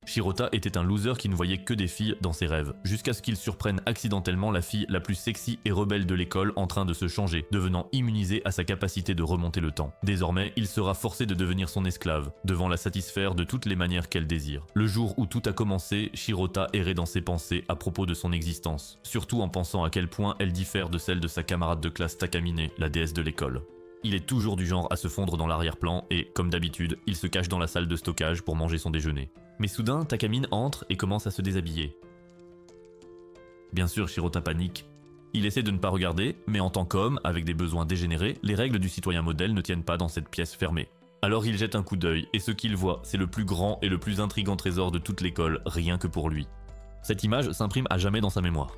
Shirota était un loser qui ne voyait que des filles dans ses rêves, jusqu'à ce qu'il surprenne accidentellement la fille la plus sexy et rebelle de l'école en train de se changer, devenant immunisé à sa capacité de remonter le temps. Désormais, il sera forcé de devenir son esclave, devant la satisfaire de toutes les manières qu'elle désire. Le jour où tout a commencé, Shirota errait dans ses pensées à propos de son existence, surtout en pensant à quel point elle diffère de celle de sa camarade de classe Takamine, la déesse de l'école. Il est toujours du genre à se fondre dans l'arrière-plan et, comme d'habitude, il se cache dans la salle de stockage pour manger son déjeuner. Mais soudain, Takamine entre et commence à se déshabiller. Bien sûr, Shirota panique. Il essaie de ne pas regarder, mais en tant qu'homme, avec des besoins dégénérés, les règles du citoyen modèle ne tiennent pas dans cette pièce fermée. Alors il jette un coup d'œil, et ce qu'il voit, c'est le plus grand et le plus intrigant trésor de toute l'école, rien que pour lui. Cette image s'imprime à jamais dans sa mémoire.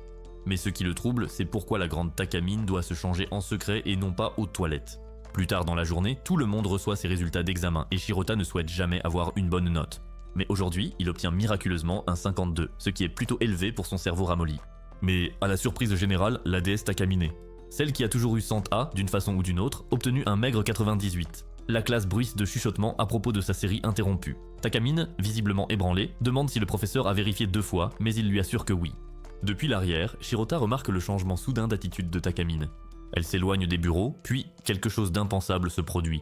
Mais ce qui le trouble, c'est pourquoi la grande Takamine doit se changer en secret et non pas aux toilettes. Plus tard dans la journée, tout le monde reçoit ses résultats d'examen, et Shirota ne souhaite jamais avoir une bonne note. Mais aujourd'hui, il obtient miraculeusement un 52, ce qui est plutôt élevé pour son cerveau ramolli. Mais à la surprise générale, la déesse Takamine, celle qui a toujours eu 100 A d'une façon ou d'une autre, obtenu un maigre 98. La classe bruisse de chuchotements à propos de sa série interrompue. Takamine, visiblement ébranlé, demande si le professeur a vérifié 2 fois, mais il lui assure que oui. Depuis l'arrière, Shirota remarque le changement soudain d'attitude de Takamine. Elle s'éloigne des bureaux, puis quelque chose d'impensable se produit.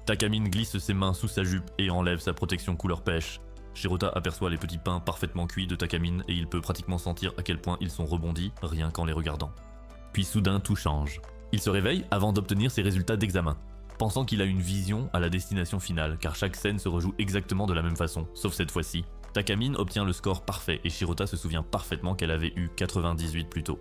Takamine glisse ses mains sous sa jupe et enlève sa protection couleur pêche. Shirota aperçoit les petits pains parfaitement cuits de Takamine et il peut pratiquement sentir à quel point ils sont rebondis, rien qu'en les regardant. Puis soudain tout change. Il se réveille avant d'obtenir ses résultats d'examen, pensant qu'il a une vision à la destination finale, car chaque scène se rejoue exactement de la même façon, sauf cette fois-ci. Takamine obtient le score parfait et Shirota se souvient parfaitement qu'elle avait eu 98 plus tôt.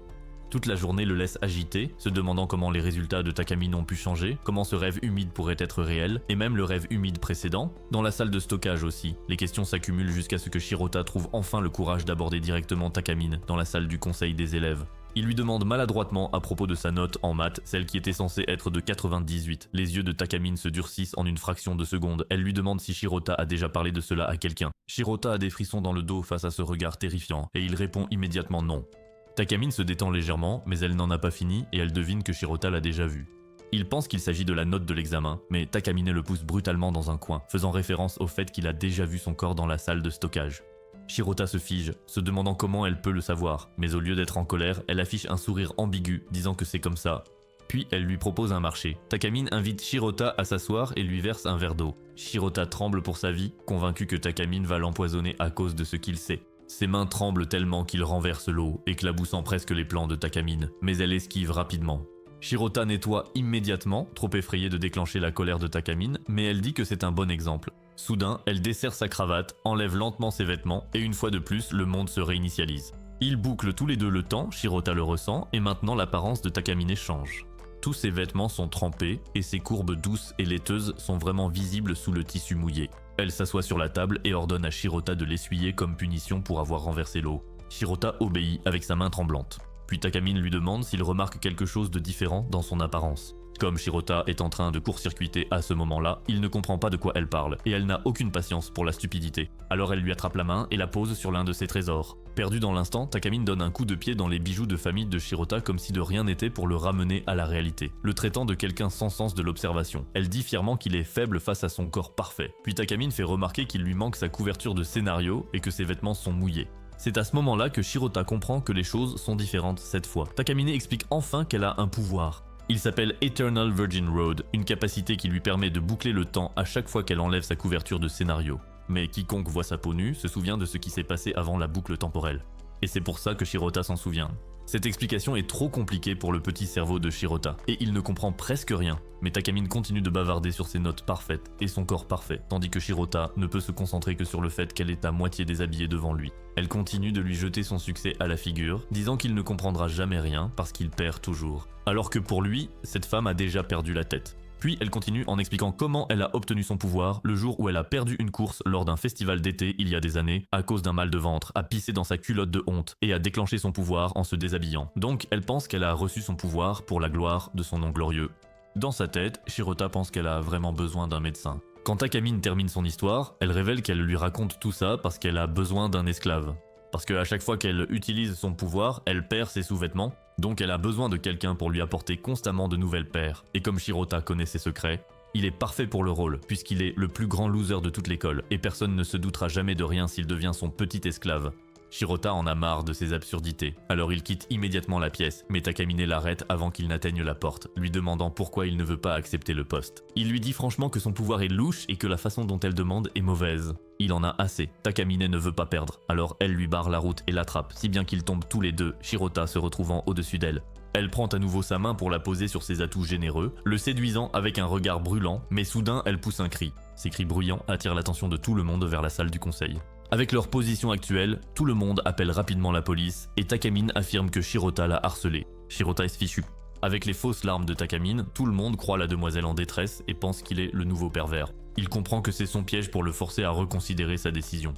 Toute la journée le laisse agité, se demandant comment les résultats de Takamine ont pu changer, comment ce rêve humide pourrait être réel, et même le rêve humide précédent. Dans la salle de stockage aussi, les questions s'accumulent jusqu'à ce que Shirota trouve enfin le courage d'aborder directement Takamine dans la salle du conseil des élèves. Il lui demande maladroitement à propos de sa note en maths, celle qui était censée être de 98. Les yeux de Takamine se durcissent en une fraction de seconde. Elle lui demande si Shirota a déjà parlé de cela à quelqu'un. Shirota a des frissons dans le dos face à ce regard terrifiant, et il répond immédiatement non. Takamine se détend légèrement, mais elle n'en a pas fini et elle devine que Shirota l'a déjà vu. Il pense qu'il s'agit de la note de l'examen, mais Takamine le pousse brutalement dans un coin, faisant référence au fait qu'il a déjà vu son corps dans la salle de stockage. Shirota se fige, se demandant comment elle peut le savoir, mais au lieu d'être en colère, elle affiche un sourire ambigu, disant que c'est comme ça. Puis elle lui propose un marché. Takamine invite Shirota à s'asseoir et lui verse un verre d'eau. Shirota tremble pour sa vie, convaincu que Takamine va l'empoisonner à cause de ce qu'il sait. Ses mains tremblent tellement qu'il renverse l'eau, éclaboussant presque les plans de Takamine, mais elle esquive rapidement. Shirota nettoie immédiatement, trop effrayée de déclencher la colère de Takamine, mais elle dit que c'est un bon exemple. Soudain, elle desserre sa cravate, enlève lentement ses vêtements, et une fois de plus, le monde se réinitialise. Ils bouclent tous les deux le temps, Shirota le ressent, et maintenant l'apparence de Takamine change. Tous ses vêtements sont trempés, et ses courbes douces et laiteuses sont vraiment visibles sous le tissu mouillé. Elle s'assoit sur la table et ordonne à Shirota de l'essuyer comme punition pour avoir renversé l'eau. Shirota obéit avec sa main tremblante. Puis Takamine lui demande s'il remarque quelque chose de différent dans son apparence. Comme Shirota est en train de court-circuiter à ce moment-là, il ne comprend pas de quoi elle parle, et elle n'a aucune patience pour la stupidité. Alors elle lui attrape la main et la pose sur l'un de ses trésors. Perdu dans l'instant, Takamine donne un coup de pied dans les bijoux de famille de Shirota comme si de rien n'était pour le ramener à la réalité, le traitant de quelqu'un sans sens de l'observation. Elle dit fièrement qu'il est faible face à son corps parfait. Puis Takamine fait remarquer qu'il lui manque sa couverture de scénario et que ses vêtements sont mouillés. C'est à ce moment-là que Shirota comprend que les choses sont différentes cette fois. Takamine explique enfin qu'elle a un pouvoir. Il s'appelle Eternal Virgin Road, une capacité qui lui permet de boucler le temps à chaque fois qu'elle enlève sa couverture de scénario. Mais quiconque voit sa peau nue se souvient de ce qui s'est passé avant la boucle temporelle. Et c'est pour ça que Shirota s'en souvient. Cette explication est trop compliquée pour le petit cerveau de Shirota, et il ne comprend presque rien. Mais Takamine continue de bavarder sur ses notes parfaites et son corps parfait, tandis que Shirota ne peut se concentrer que sur le fait qu'elle est à moitié déshabillée devant lui. Elle continue de lui jeter son succès à la figure, disant qu'il ne comprendra jamais rien parce qu'il perd toujours. Alors que pour lui, cette femme a déjà perdu la tête. Puis elle continue en expliquant comment elle a obtenu son pouvoir le jour où elle a perdu une course lors d'un festival d'été il y a des années à cause d'un mal de ventre, a pissé dans sa culotte de honte et a déclenché son pouvoir en se déshabillant. Donc elle pense qu'elle a reçu son pouvoir pour la gloire de son nom glorieux. Dans sa tête, Shirota pense qu'elle a vraiment besoin d'un médecin. Quand Takamine termine son histoire, elle révèle qu'elle lui raconte tout ça parce qu'elle a besoin d'un esclave. Parce qu'à chaque fois qu'elle utilise son pouvoir, elle perd ses sous-vêtements, donc elle a besoin de quelqu'un pour lui apporter constamment de nouvelles paires. Et comme Shirota connaît ses secrets, Il est parfait pour le rôle, puisqu'il est le plus grand loser de toute l'école, et personne ne se doutera jamais de rien s'il devient son petit esclave. Shirota en a marre de ces absurdités, alors il quitte immédiatement la pièce, mais Takamine l'arrête avant qu'il n'atteigne la porte, lui demandant pourquoi il ne veut pas accepter le poste. Il lui dit franchement que son pouvoir est louche et que la façon dont elle demande est mauvaise. Il en a assez, Takamine ne veut pas perdre, alors elle lui barre la route et l'attrape, si bien qu'ils tombent tous les deux, Shirota se retrouvant au-dessus d'elle. Elle prend à nouveau sa main pour la poser sur ses atouts généreux, le séduisant avec un regard brûlant, mais soudain elle pousse un cri. Ces cris bruyants attirent l'attention de tout le monde vers la salle du conseil. Avec leur position actuelle, tout le monde appelle rapidement la police et Takamine affirme que Shirota l'a harcelé. Shirota est fichu. Avec les fausses larmes de Takamine, tout le monde croit la demoiselle en détresse et pense qu'il est le nouveau pervers. Il comprend que c'est son piège pour le forcer à reconsidérer sa décision.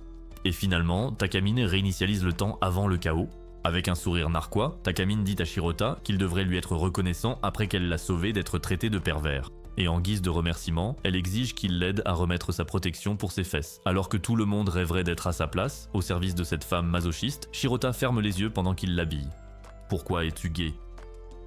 Et finalement, Takamine réinitialise le temps avant le chaos. Avec un sourire narquois, Takamine dit à Shirota qu'il devrait lui être reconnaissant après qu'elle l'a sauvé d'être traité de pervers. Et en guise de remerciement, elle exige qu'il l'aide à remettre sa protection pour ses fesses. Alors que tout le monde rêverait d'être à sa place, au service de cette femme masochiste, Shirota ferme les yeux pendant qu'il l'habille. « Pourquoi es-tu gay ?»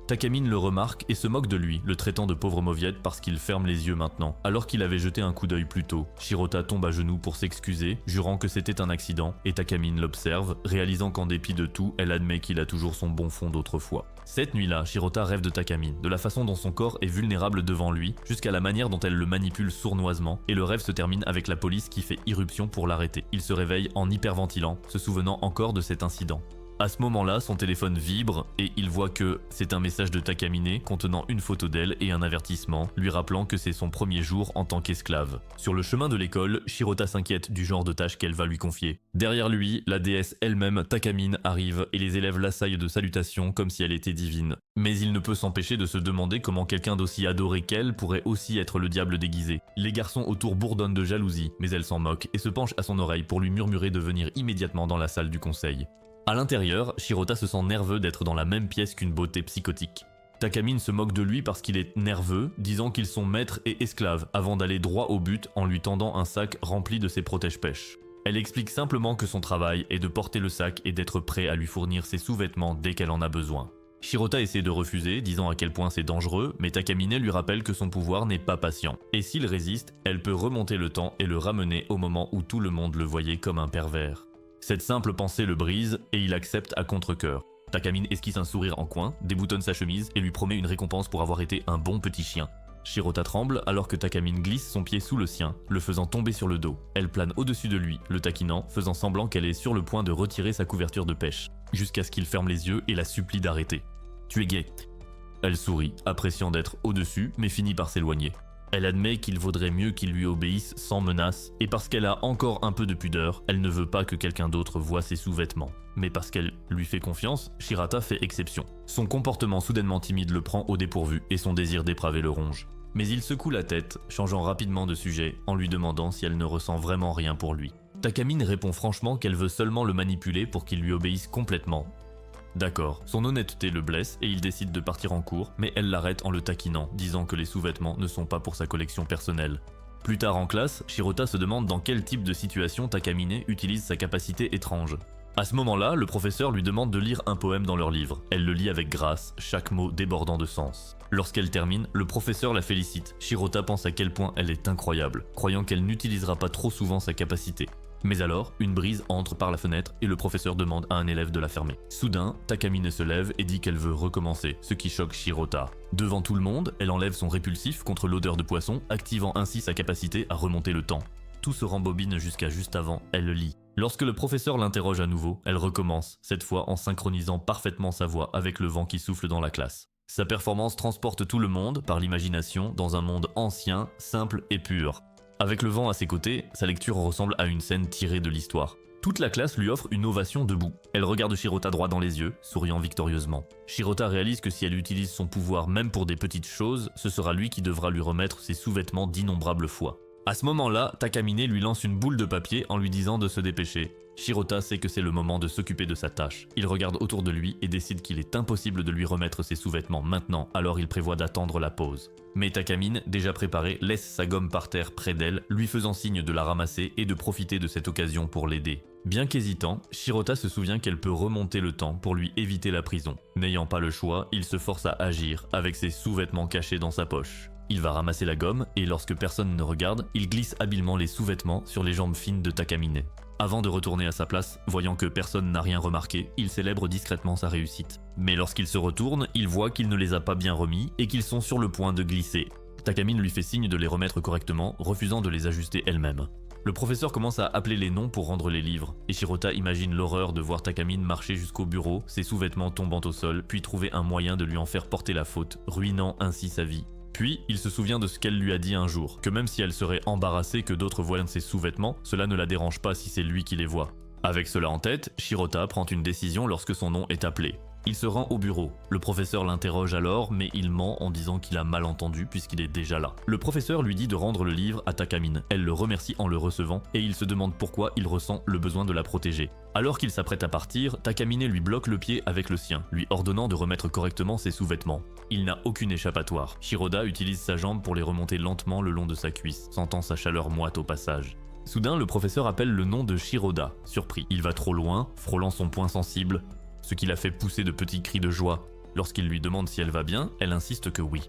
Takamine le remarque et se moque de lui, le traitant de pauvre mauviette parce qu'il ferme les yeux maintenant, alors qu'il avait jeté un coup d'œil plus tôt. Shirota tombe à genoux pour s'excuser, jurant que c'était un accident, et Takamine l'observe, réalisant qu'en dépit de tout, elle admet qu'il a toujours son bon fond d'autrefois. Cette nuit-là, Shirota rêve de Takamine, de la façon dont son corps est vulnérable devant lui, jusqu'à la manière dont elle le manipule sournoisement, et le rêve se termine avec la police qui fait irruption pour l'arrêter. Il se réveille en hyperventilant, se souvenant encore de cet incident. À ce moment-là, son téléphone vibre et il voit que c'est un message de Takamine contenant une photo d'elle et un avertissement, lui rappelant que c'est son premier jour en tant qu'esclave. Sur le chemin de l'école, Shirota s'inquiète du genre de tâche qu'elle va lui confier. Derrière lui, la déesse elle-même, Takamine, arrive et les élèves l'assaillent de salutations comme si elle était divine. Mais il ne peut s'empêcher de se demander comment quelqu'un d'aussi adoré qu'elle pourrait aussi être le diable déguisé. Les garçons autour bourdonnent de jalousie, mais elle s'en moque et se penche à son oreille pour lui murmurer de venir immédiatement dans la salle du conseil. À l'intérieur, Shirota se sent nerveux d'être dans la même pièce qu'une beauté psychotique. Takamine se moque de lui parce qu'il est nerveux, disant qu'ils sont maîtres et esclaves, avant d'aller droit au but en lui tendant un sac rempli de ses protège-pêches. Elle explique simplement que son travail est de porter le sac et d'être prêt à lui fournir ses sous-vêtements dès qu'elle en a besoin. Shirota essaie de refuser, disant à quel point c'est dangereux, mais Takamine lui rappelle que son pouvoir n'est pas patient. Et s'il résiste, elle peut remonter le temps et le ramener au moment où tout le monde le voyait comme un pervers. Cette simple pensée le brise et il accepte à contre-cœur. Takamine esquisse un sourire en coin, déboutonne sa chemise et lui promet une récompense pour avoir été un bon petit chien. Shirota tremble alors que Takamine glisse son pied sous le sien, le faisant tomber sur le dos. Elle plane au-dessus de lui, le taquinant, faisant semblant qu'elle est sur le point de retirer sa couverture de pêche, jusqu'à ce qu'il ferme les yeux et la supplie d'arrêter. « Tu es gay !» Elle sourit, appréciant d'être au-dessus, mais finit par s'éloigner. Elle admet qu'il vaudrait mieux qu'il lui obéisse sans menace, et parce qu'elle a encore un peu de pudeur, elle ne veut pas que quelqu'un d'autre voie ses sous-vêtements. Mais parce qu'elle lui fait confiance, Shirota fait exception. Son comportement soudainement timide le prend au dépourvu et son désir dépravé le ronge. Mais il secoue la tête, changeant rapidement de sujet, en lui demandant si elle ne ressent vraiment rien pour lui. Takamine répond franchement qu'elle veut seulement le manipuler pour qu'il lui obéisse complètement. D'accord, son honnêteté le blesse et il décide de partir en cours, mais elle l'arrête en le taquinant, disant que les sous-vêtements ne sont pas pour sa collection personnelle. Plus tard en classe, Shirota se demande dans quel type de situation Takamine utilise sa capacité étrange. À ce moment-là, le professeur lui demande de lire un poème dans leur livre. Elle le lit avec grâce, chaque mot débordant de sens. Lorsqu'elle termine, le professeur la félicite. Shirota pense à quel point elle est incroyable, croyant qu'elle n'utilisera pas trop souvent sa capacité. Mais alors, une brise entre par la fenêtre et le professeur demande à un élève de la fermer. Soudain, Takamine se lève et dit qu'elle veut recommencer, ce qui choque Shirota. Devant tout le monde, elle enlève son répulsif contre l'odeur de poisson, activant ainsi sa capacité à remonter le temps. Tout se rembobine jusqu'à juste avant, elle lit. Lorsque le professeur l'interroge à nouveau, elle recommence, cette fois en synchronisant parfaitement sa voix avec le vent qui souffle dans la classe. Sa performance transporte tout le monde, par l'imagination, dans un monde ancien, simple et pur. Avec le vent à ses côtés, sa lecture ressemble à une scène tirée de l'histoire. Toute la classe lui offre une ovation debout. Elle regarde Shirota droit dans les yeux, souriant victorieusement. Shirota réalise que si elle utilise son pouvoir même pour des petites choses, ce sera lui qui devra lui remettre ses sous-vêtements d'innombrables fois. À ce moment-là, Takamine lui lance une boule de papier en lui disant de se dépêcher. Shirota sait que c'est le moment de s'occuper de sa tâche. Il regarde autour de lui et décide qu'il est impossible de lui remettre ses sous-vêtements maintenant, alors il prévoit d'attendre la pause. Mais Takamine, déjà préparée, laisse sa gomme par terre près d'elle, lui faisant signe de la ramasser et de profiter de cette occasion pour l'aider. Bien qu'hésitant, Shirota se souvient qu'elle peut remonter le temps pour lui éviter la prison. N'ayant pas le choix, il se force à agir avec ses sous-vêtements cachés dans sa poche. Il va ramasser la gomme et lorsque personne ne regarde, il glisse habilement les sous-vêtements sur les jambes fines de Takamine. Avant de retourner à sa place, voyant que personne n'a rien remarqué, il célèbre discrètement sa réussite. Mais lorsqu'il se retourne, il voit qu'il ne les a pas bien remis et qu'ils sont sur le point de glisser. Takamine lui fait signe de les remettre correctement, refusant de les ajuster elle-même. Le professeur commence à appeler les noms pour rendre les livres, et Shirota imagine l'horreur de voir Takamine marcher jusqu'au bureau, ses sous-vêtements tombant au sol, puis trouver un moyen de lui en faire porter la faute, ruinant ainsi sa vie. Puis, il se souvient de ce qu'elle lui a dit un jour, que même si elle serait embarrassée que d'autres voient ses sous-vêtements, cela ne la dérange pas si c'est lui qui les voit. Avec cela en tête, Shirota prend une décision lorsque son nom est appelé. Il se rend au bureau. Le professeur l'interroge alors, mais il ment en disant qu'il a mal entendu puisqu'il est déjà là. Le professeur lui dit de rendre le livre à Takamine. Elle le remercie en le recevant et il se demande pourquoi il ressent le besoin de la protéger. Alors qu'il s'apprête à partir, Takamine lui bloque le pied avec le sien, lui ordonnant de remettre correctement ses sous-vêtements. Il n'a aucune échappatoire. Shiroda utilise sa jambe pour les remonter lentement le long de sa cuisse, sentant sa chaleur moite au passage. Soudain, le professeur appelle le nom de Shiroda. Surpris, il va trop loin, frôlant son point sensible, ce qui la fait pousser de petits cris de joie. Lorsqu'il lui demande si elle va bien, elle insiste que oui.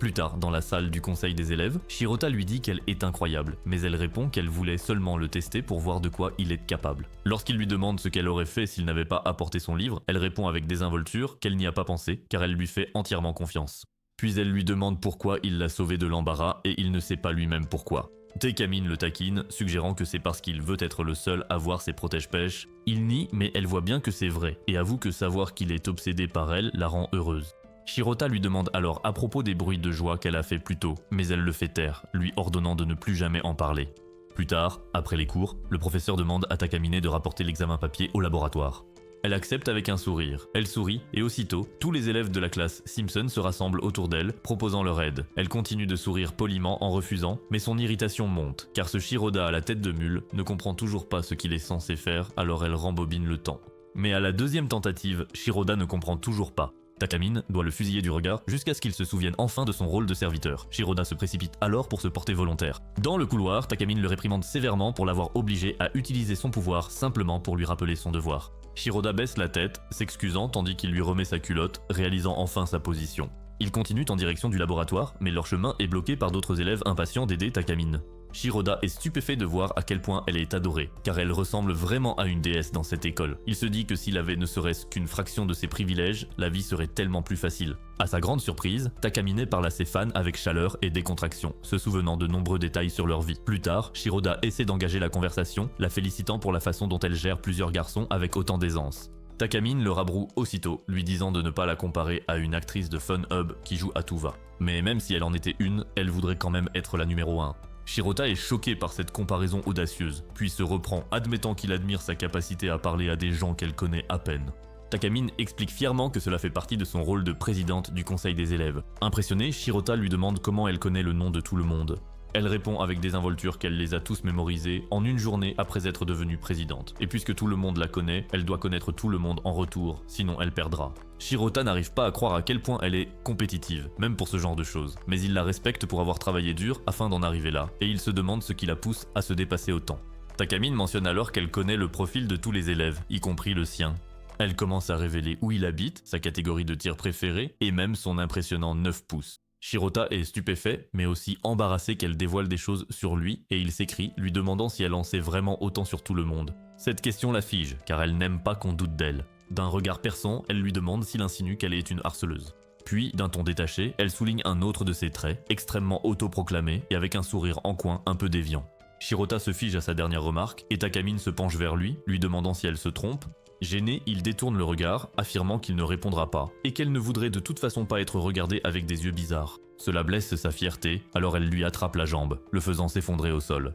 Plus tard, dans la salle du conseil des élèves, Shirota lui dit qu'elle est incroyable, mais elle répond qu'elle voulait seulement le tester pour voir de quoi il est capable. Lorsqu'il lui demande ce qu'elle aurait fait s'il n'avait pas apporté son livre, elle répond avec désinvolture qu'elle n'y a pas pensé, car elle lui fait entièrement confiance. Puis elle lui demande pourquoi il l'a sauvée de l'embarras et il ne sait pas lui-même pourquoi. Takamine le taquine, suggérant que c'est parce qu'il veut être le seul à voir ses protège-pêches. Il nie, mais elle voit bien que c'est vrai, et avoue que savoir qu'il est obsédé par elle la rend heureuse. Shirota lui demande alors à propos des bruits de joie qu'elle a fait plus tôt, mais elle le fait taire, lui ordonnant de ne plus jamais en parler. Plus tard, après les cours, le professeur demande à Takamine de rapporter l'examen papier au laboratoire. Elle accepte avec un sourire. Elle sourit, et aussitôt, tous les élèves de la classe Simpson se rassemblent autour d'elle, proposant leur aide. Elle continue de sourire poliment en refusant, mais son irritation monte, car ce Shiroda à la tête de mule ne comprend toujours pas ce qu'il est censé faire, alors elle rembobine le temps. Mais à la deuxième tentative, Shiroda ne comprend toujours pas. Takamine doit le fusiller du regard jusqu'à ce qu'il se souvienne enfin de son rôle de serviteur. Shiroda se précipite alors pour se porter volontaire. Dans le couloir, Takamine le réprimande sévèrement pour l'avoir obligé à utiliser son pouvoir simplement pour lui rappeler son devoir. Shiroda baisse la tête, s'excusant tandis qu'il lui remet sa culotte, réalisant enfin sa position. Ils continuent en direction du laboratoire, mais leur chemin est bloqué par d'autres élèves impatients d'aider Takamine. Shiroda est stupéfait de voir à quel point elle est adorée, car elle ressemble vraiment à une déesse dans cette école. Il se dit que s'il avait ne serait-ce qu'une fraction de ses privilèges, la vie serait tellement plus facile. À sa grande surprise, Takamine parle à ses fans avec chaleur et décontraction, se souvenant de nombreux détails sur leur vie. Plus tard, Shiroda essaie d'engager la conversation, la félicitant pour la façon dont elle gère plusieurs garçons avec autant d'aisance. Takamine le rabroue aussitôt, lui disant de ne pas la comparer à une actrice de Fun Hub qui joue à tout va. Mais même si elle en était une, elle voudrait quand même être la numéro 1. Shirota est choqué par cette comparaison audacieuse, puis se reprend, admettant qu'il admire sa capacité à parler à des gens qu'elle connaît à peine. Takamine explique fièrement que cela fait partie de son rôle de présidente du conseil des élèves. Impressionnée, Shirota lui demande comment elle connaît le nom de tout le monde. Elle répond avec désinvolture qu'elle les a tous mémorisés en une journée après être devenue présidente. Et puisque tout le monde la connaît, elle doit connaître tout le monde en retour, sinon elle perdra. Shirota n'arrive pas à croire à quel point elle est compétitive, même pour ce genre de choses. Mais il la respecte pour avoir travaillé dur afin d'en arriver là, et il se demande ce qui la pousse à se dépasser autant. Takamine mentionne alors qu'elle connaît le profil de tous les élèves, y compris le sien. Elle commence à révéler où il habite, sa catégorie de tir préférée, et même son impressionnant 9 pouces. Shirota est stupéfait, mais aussi embarrassé qu'elle dévoile des choses sur lui, et il s'écrie, lui demandant si elle en sait vraiment autant sur tout le monde. Cette question la fige, car elle n'aime pas qu'on doute d'elle. D'un regard perçant, elle lui demande s'il insinue qu'elle est une harceleuse. Puis, d'un ton détaché, elle souligne un autre de ses traits, extrêmement autoproclamé, et avec un sourire en coin un peu déviant. Shirota se fige à sa dernière remarque, et Takamine se penche vers lui, lui demandant si elle se trompe. Gêné, il détourne le regard, affirmant qu'il ne répondra pas, et qu'elle ne voudrait de toute façon pas être regardée avec des yeux bizarres. Cela blesse sa fierté, alors elle lui attrape la jambe, le faisant s'effondrer au sol.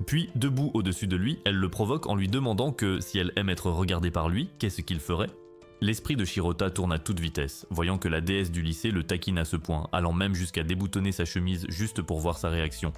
Puis, debout au-dessus de lui, elle le provoque en lui demandant que, si elle aime être regardée par lui, qu'est-ce qu'il ferait ? L'esprit de Shirota tourne à toute vitesse, voyant que la déesse du lycée le taquine à ce point, allant même jusqu'à déboutonner sa chemise juste pour voir sa réaction.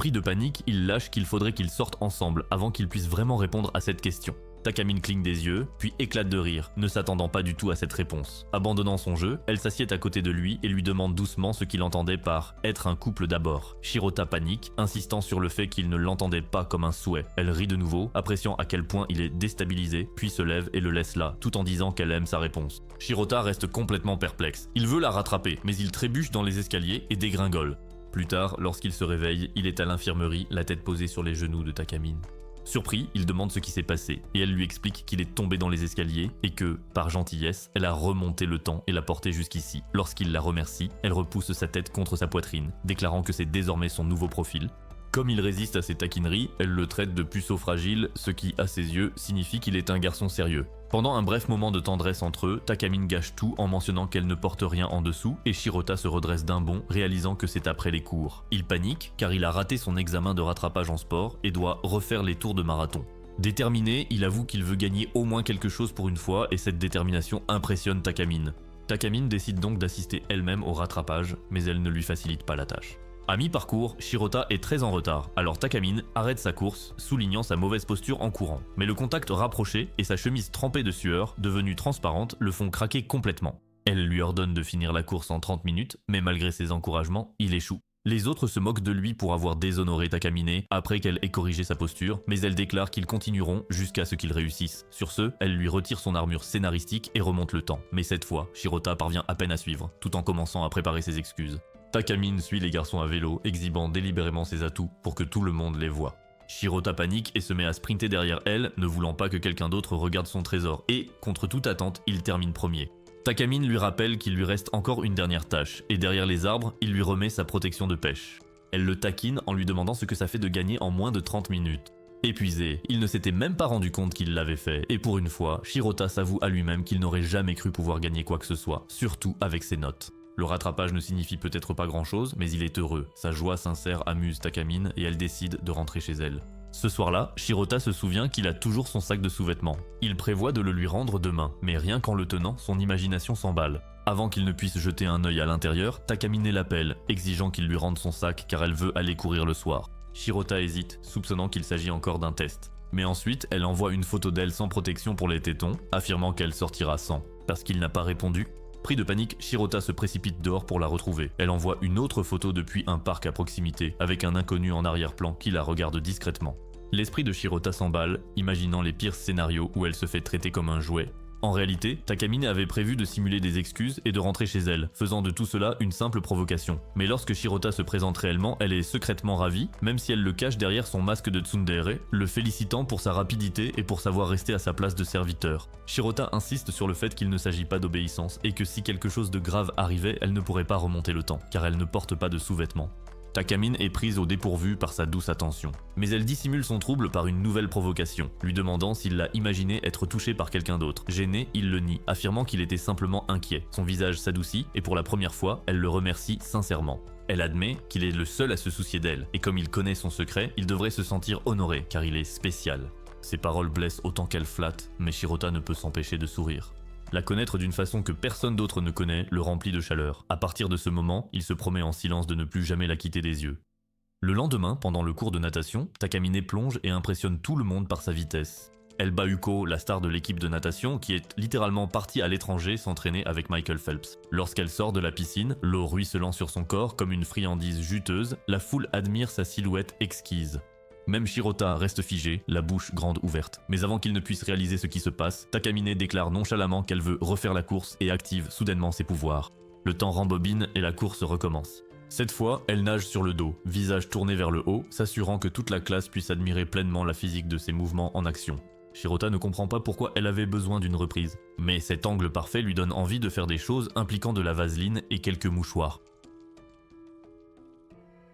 Pris de panique, il lâche qu'il faudrait qu'ils sortent ensemble avant qu'il puisse vraiment répondre à cette question. Takamine cligne des yeux, puis éclate de rire, ne s'attendant pas du tout à cette réponse. Abandonnant son jeu, elle s'assied à côté de lui et lui demande doucement ce qu'il entendait par « être un couple d'abord ». Shirota panique, insistant sur le fait qu'il ne l'entendait pas comme un souhait. Elle rit de nouveau, appréciant à quel point il est déstabilisé, puis se lève et le laisse là, tout en disant qu'elle aime sa réponse. Shirota reste complètement perplexe. Il veut la rattraper, mais il trébuche dans les escaliers et dégringole. Plus tard, lorsqu'il se réveille, il est à l'infirmerie, la tête posée sur les genoux de Takamine. Surpris, il demande ce qui s'est passé et elle lui explique qu'il est tombé dans les escaliers et que, par gentillesse, elle a remonté le temps et l'a porté jusqu'ici. Lorsqu'il la remercie, elle repousse sa tête contre sa poitrine, déclarant que c'est désormais son nouveau profil. Comme il résiste à ses taquineries, elle le traite de puceau fragile, ce qui, à ses yeux, signifie qu'il est un garçon sérieux. Pendant un bref moment de tendresse entre eux, Takamine gâche tout en mentionnant qu'elle ne porte rien en dessous et Shirota se redresse d'un bond, réalisant que c'est après les cours. Il panique car il a raté son examen de rattrapage en sport et doit refaire les tours de marathon. Déterminé, il avoue qu'il veut gagner au moins quelque chose pour une fois et cette détermination impressionne Takamine. Takamine décide donc d'assister elle-même au rattrapage, mais elle ne lui facilite pas la tâche. À mi-parcours, Shirota est très en retard, alors Takamine arrête sa course, soulignant sa mauvaise posture en courant. Mais le contact rapproché et sa chemise trempée de sueur, devenue transparente, le font craquer complètement. Elle lui ordonne de finir la course en 30 minutes, mais malgré ses encouragements, il échoue. Les autres se moquent de lui pour avoir déshonoré Takamine après qu'elle ait corrigé sa posture, mais elle déclare qu'ils continueront jusqu'à ce qu'il réussisse. Sur ce, elle lui retire son armure scénaristique et remonte le temps. Mais cette fois, Shirota parvient à peine à suivre, tout en commençant à préparer ses excuses. Takamine suit les garçons à vélo, exhibant délibérément ses atouts pour que tout le monde les voie. Shirota panique et se met à sprinter derrière elle, ne voulant pas que quelqu'un d'autre regarde son trésor, et, contre toute attente, il termine premier. Takamine lui rappelle qu'il lui reste encore une dernière tâche, et derrière les arbres, il lui remet sa protection de pêche. Elle le taquine en lui demandant ce que ça fait de gagner en moins de 30 minutes. Épuisé, il ne s'était même pas rendu compte qu'il l'avait fait, et pour une fois, Shirota s'avoue à lui-même qu'il n'aurait jamais cru pouvoir gagner quoi que ce soit, surtout avec ses notes. Le rattrapage ne signifie peut-être pas grand-chose, mais il est heureux. Sa joie sincère amuse Takamine et elle décide de rentrer chez elle. Ce soir-là, Shirota se souvient qu'il a toujours son sac de sous-vêtements. Il prévoit de le lui rendre demain, mais rien qu'en le tenant, son imagination s'emballe. Avant qu'il ne puisse jeter un œil à l'intérieur, Takamine l'appelle, exigeant qu'il lui rende son sac car elle veut aller courir le soir. Shirota hésite, soupçonnant qu'il s'agit encore d'un test. Mais ensuite, elle envoie une photo d'elle sans protection pour les tétons, affirmant qu'elle sortira sans. Parce qu'il n'a pas répondu, pris de panique, Shirota se précipite dehors pour la retrouver. Elle envoie une autre photo depuis un parc à proximité, avec un inconnu en arrière-plan qui la regarde discrètement. L'esprit de Shirota s'emballe, imaginant les pires scénarios où elle se fait traiter comme un jouet. En réalité, Takamine avait prévu de simuler des excuses et de rentrer chez elle, faisant de tout cela une simple provocation. Mais lorsque Shirota se présente réellement, elle est secrètement ravie, même si elle le cache derrière son masque de tsundere, le félicitant pour sa rapidité et pour savoir rester à sa place de serviteur. Shirota insiste sur le fait qu'il ne s'agit pas d'obéissance et que si quelque chose de grave arrivait, elle ne pourrait pas remonter le temps, car elle ne porte pas de sous-vêtements. Takamine est prise au dépourvu par sa douce attention. Mais elle dissimule son trouble par une nouvelle provocation, lui demandant s'il l'a imaginé être touché par quelqu'un d'autre. Gêné, il le nie, affirmant qu'il était simplement inquiet. Son visage s'adoucit et pour la première fois, elle le remercie sincèrement. Elle admet qu'il est le seul à se soucier d'elle, et comme il connaît son secret, il devrait se sentir honoré car il est spécial. Ses paroles blessent autant qu'elles flattent, mais Shirota ne peut s'empêcher de sourire. La connaître d'une façon que personne d'autre ne connaît le remplit de chaleur. À partir de ce moment, il se promet en silence de ne plus jamais la quitter des yeux. Le lendemain, pendant le cours de natation, Takamine plonge et impressionne tout le monde par sa vitesse. Elle bat Uko, la star de l'équipe de natation, qui est littéralement partie à l'étranger s'entraîner avec Michael Phelps. Lorsqu'elle sort de la piscine, l'eau ruisselant sur son corps comme une friandise juteuse, la foule admire sa silhouette exquise. Même Shirota reste figée, la bouche grande ouverte. Mais avant qu'il ne puisse réaliser ce qui se passe, Takamine déclare nonchalamment qu'elle veut refaire la course et active soudainement ses pouvoirs. Le temps rembobine et la course recommence. Cette fois, elle nage sur le dos, visage tourné vers le haut, s'assurant que toute la classe puisse admirer pleinement la physique de ses mouvements en action. Shirota ne comprend pas pourquoi elle avait besoin d'une reprise. Mais cet angle parfait lui donne envie de faire des choses impliquant de la vaseline et quelques mouchoirs.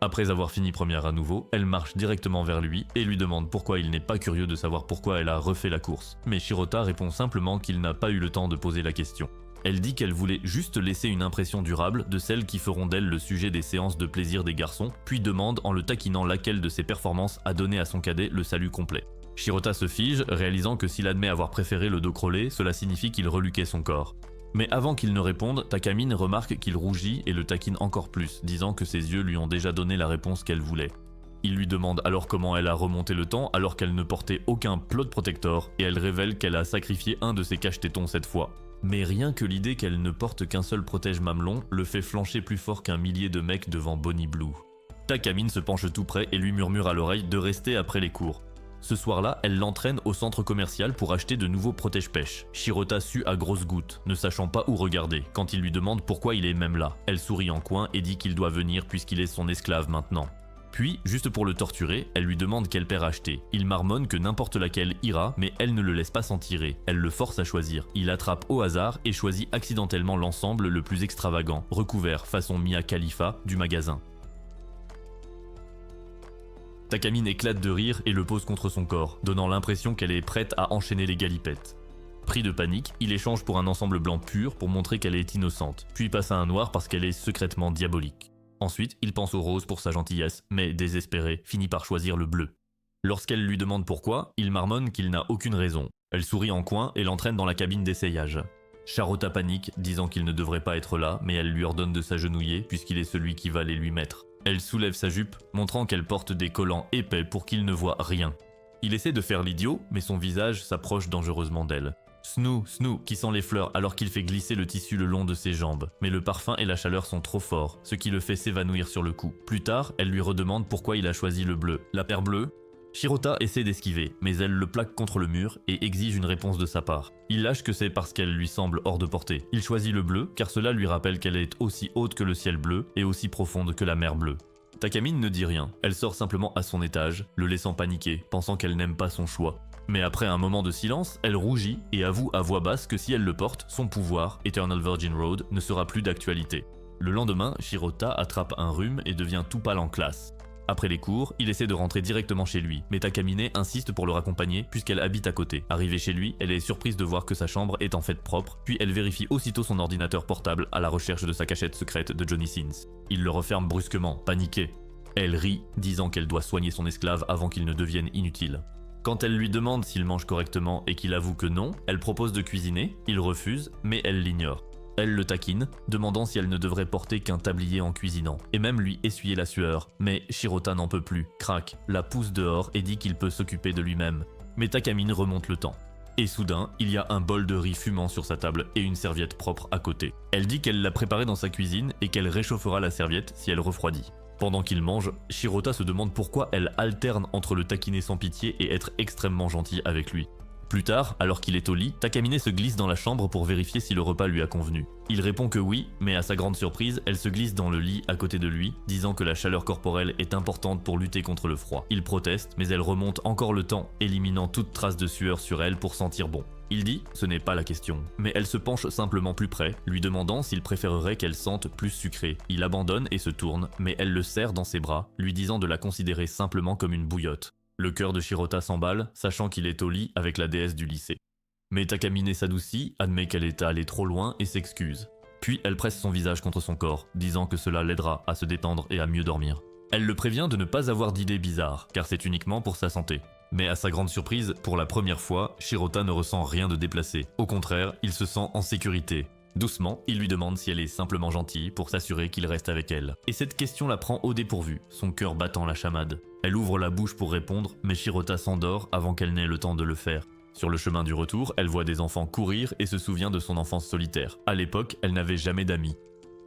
Après avoir fini première à nouveau, elle marche directement vers lui et lui demande pourquoi il n'est pas curieux de savoir pourquoi elle a refait la course. Mais Shirota répond simplement qu'il n'a pas eu le temps de poser la question. Elle dit qu'elle voulait juste laisser une impression durable de celles qui feront d'elle le sujet des séances de plaisir des garçons, puis demande en le taquinant laquelle de ses performances a donné à son cadet le salut complet. Shirota se fige, réalisant que s'il admet avoir préféré le dos crawlé, cela signifie qu'il reluquait son corps. Mais avant qu'il ne réponde, Takamine remarque qu'il rougit et le taquine encore plus, disant que ses yeux lui ont déjà donné la réponse qu'elle voulait. Il lui demande alors comment elle a remonté le temps alors qu'elle ne portait aucun plot protector et elle révèle qu'elle a sacrifié un de ses cache-tétons cette fois. Mais rien que l'idée qu'elle ne porte qu'un seul protège-mamelon le fait flancher plus fort qu'un millier de mecs devant Bonnie Blue. Takamine se penche tout près et lui murmure à l'oreille de rester après les cours. Ce soir-là, elle l'entraîne au centre commercial pour acheter de nouveaux protège-pêche. Shirota sue à grosses gouttes, ne sachant pas où regarder, quand il lui demande pourquoi il est même là. Elle sourit en coin et dit qu'il doit venir puisqu'il est son esclave maintenant. Puis, juste pour le torturer, elle lui demande quelle paire acheter. Il marmonne que n'importe laquelle ira, mais elle ne le laisse pas s'en tirer. Elle le force à choisir. Il attrape au hasard et choisit accidentellement l'ensemble le plus extravagant, recouvert façon Mia Khalifa du magasin. Takamine éclate de rire et le pose contre son corps, donnant l'impression qu'elle est prête à enchaîner les galipettes. Pris de panique, il échange pour un ensemble blanc pur pour montrer qu'elle est innocente, puis passe à un noir parce qu'elle est secrètement diabolique. Ensuite, il pense au rose pour sa gentillesse, mais désespéré, finit par choisir le bleu. Lorsqu'elle lui demande pourquoi, il marmonne qu'il n'a aucune raison. Elle sourit en coin et l'entraîne dans la cabine d'essayage. Shirota panique, disant qu'il ne devrait pas être là, mais elle lui ordonne de s'agenouiller puisqu'il est celui qui va les lui mettre. Elle soulève sa jupe, montrant qu'elle porte des collants épais pour qu'il ne voit rien. Il essaie de faire l'idiot, mais son visage s'approche dangereusement d'elle. Snoo qui sent les fleurs alors qu'il fait glisser le tissu le long de ses jambes, mais le parfum et la chaleur sont trop forts, ce qui le fait s'évanouir sur le coup. Plus tard, elle lui redemande pourquoi il a choisi le bleu. La paire bleue? Shirota essaie d'esquiver, mais elle le plaque contre le mur et exige une réponse de sa part. Il lâche que c'est parce qu'elle lui semble hors de portée. Il choisit le bleu car cela lui rappelle qu'elle est aussi haute que le ciel bleu et aussi profonde que la mer bleue. Takamine ne dit rien, elle sort simplement à son étage, le laissant paniquer, pensant qu'elle n'aime pas son choix. Mais après un moment de silence, elle rougit et avoue à voix basse que si elle le porte, son pouvoir, Eternal Virgin Road, ne sera plus d'actualité. Le lendemain, Shirota attrape un rhume et devient tout pâle en classe. Après les cours, il essaie de rentrer directement chez lui, mais Takamine insiste pour le raccompagner puisqu'elle habite à côté. Arrivée chez lui, elle est surprise de voir que sa chambre est en fait propre, puis elle vérifie aussitôt son ordinateur portable à la recherche de sa cachette secrète de Johnny Sins. Il le referme brusquement, paniquée. Elle rit, disant qu'elle doit soigner son esclave avant qu'il ne devienne inutile. Quand elle lui demande s'il mange correctement et qu'il avoue que non, elle propose de cuisiner, il refuse, mais elle l'ignore. Elle le taquine, demandant si elle ne devrait porter qu'un tablier en cuisinant, et même lui essuyer la sueur. Mais Shirota n'en peut plus, craque, la pousse dehors et dit qu'il peut s'occuper de lui-même. Mais Takamine remonte le temps. Et soudain, il y a un bol de riz fumant sur sa table et une serviette propre à côté. Elle dit qu'elle l'a préparé dans sa cuisine et qu'elle réchauffera la serviette si elle refroidit. Pendant qu'il mange, Shirota se demande pourquoi elle alterne entre le taquiner sans pitié et être extrêmement gentille avec lui. Plus tard, alors qu'il est au lit, Takamine se glisse dans la chambre pour vérifier si le repas lui a convenu. Il répond que oui, mais à sa grande surprise, elle se glisse dans le lit à côté de lui, disant que la chaleur corporelle est importante pour lutter contre le froid. Il proteste, mais elle remonte encore le temps, éliminant toute trace de sueur sur elle pour sentir bon. Il dit « ce n'est pas la question », mais elle se penche simplement plus près, lui demandant s'il préférerait qu'elle sente plus sucrée. Il abandonne et se tourne, mais elle le serre dans ses bras, lui disant de la considérer simplement comme une bouillotte. Le cœur de Shirota s'emballe, sachant qu'il est au lit avec la déesse du lycée. Mais Takamine s'adoucit, admet qu'elle est allée trop loin et s'excuse. Puis elle presse son visage contre son corps, disant que cela l'aidera à se détendre et à mieux dormir. Elle le prévient de ne pas avoir d'idées bizarres, car c'est uniquement pour sa santé. Mais à sa grande surprise, pour la première fois, Shirota ne ressent rien de déplacé. Au contraire, il se sent en sécurité. Doucement, il lui demande si elle est simplement gentille pour s'assurer qu'il reste avec elle. Et cette question la prend au dépourvu, son cœur battant la chamade. Elle ouvre la bouche pour répondre, mais Shirota s'endort avant qu'elle n'ait le temps de le faire. Sur le chemin du retour, elle voit des enfants courir et se souvient de son enfance solitaire. À l'époque, elle n'avait jamais d'amis.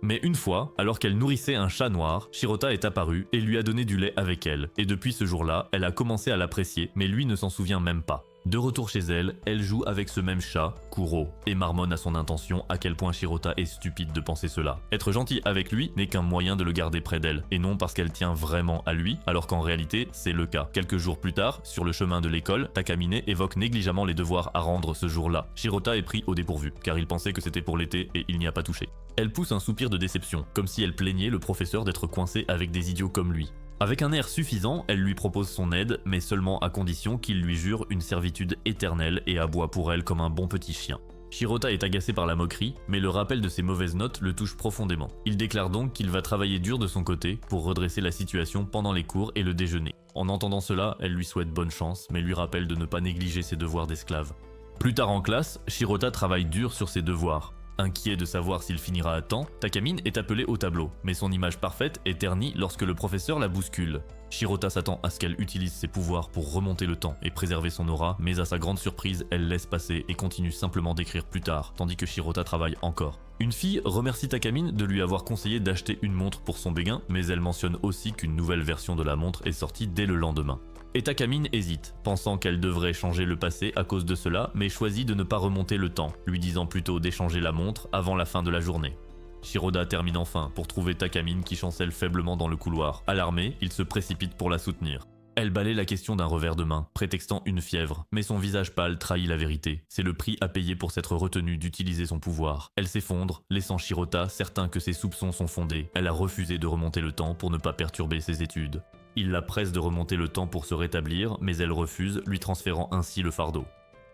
Mais une fois, alors qu'elle nourrissait un chat noir, Shirota est apparue et lui a donné du lait avec elle. Et depuis ce jour-là, elle a commencé à l'apprécier, mais lui ne s'en souvient même pas. De retour chez elle, elle joue avec ce même chat, Kuro, et marmonne à son intention à quel point Shirota est stupide de penser cela. Être gentil avec lui n'est qu'un moyen de le garder près d'elle, et non parce qu'elle tient vraiment à lui, alors qu'en réalité, c'est le cas. Quelques jours plus tard, sur le chemin de l'école, Takamine évoque négligemment les devoirs à rendre ce jour-là. Shirota est pris au dépourvu, car il pensait que c'était pour l'été et il n'y a pas touché. Elle pousse un soupir de déception, comme si elle plaignait le professeur d'être coincé avec des idiots comme lui. Avec un air suffisant, elle lui propose son aide, mais seulement à condition qu'il lui jure une servitude éternelle et aboie pour elle comme un bon petit chien. Shirota est agacé par la moquerie, mais le rappel de ses mauvaises notes le touche profondément. Il déclare donc qu'il va travailler dur de son côté pour redresser la situation pendant les cours et le déjeuner. En entendant cela, elle lui souhaite bonne chance, mais lui rappelle de ne pas négliger ses devoirs d'esclave. Plus tard en classe, Shirota travaille dur sur ses devoirs. Inquiet de savoir s'il finira à temps, Takamine est appelé au tableau, mais son image parfaite est ternie lorsque le professeur la bouscule. Shirota s'attend à ce qu'elle utilise ses pouvoirs pour remonter le temps et préserver son aura, mais à sa grande surprise, elle laisse passer et continue simplement d'écrire plus tard, tandis que Shirota travaille encore. Une fille remercie Takamine de lui avoir conseillé d'acheter une montre pour son béguin, mais elle mentionne aussi qu'une nouvelle version de la montre est sortie dès le lendemain. Et Takamine hésite, pensant qu'elle devrait changer le passé à cause de cela, mais choisit de ne pas remonter le temps, lui disant plutôt d'échanger la montre avant la fin de la journée. Shiroda termine enfin pour trouver Takamine qui chancelle faiblement dans le couloir. Alarmé, il se précipite pour la soutenir. Elle balaye la question d'un revers de main, prétextant une fièvre, mais son visage pâle trahit la vérité. C'est le prix à payer pour s'être retenue d'utiliser son pouvoir. Elle s'effondre, laissant Shirota certain que ses soupçons sont fondés. Elle a refusé de remonter le temps pour ne pas perturber ses études. Il la presse de remonter le temps pour se rétablir, mais elle refuse, lui transférant ainsi le fardeau.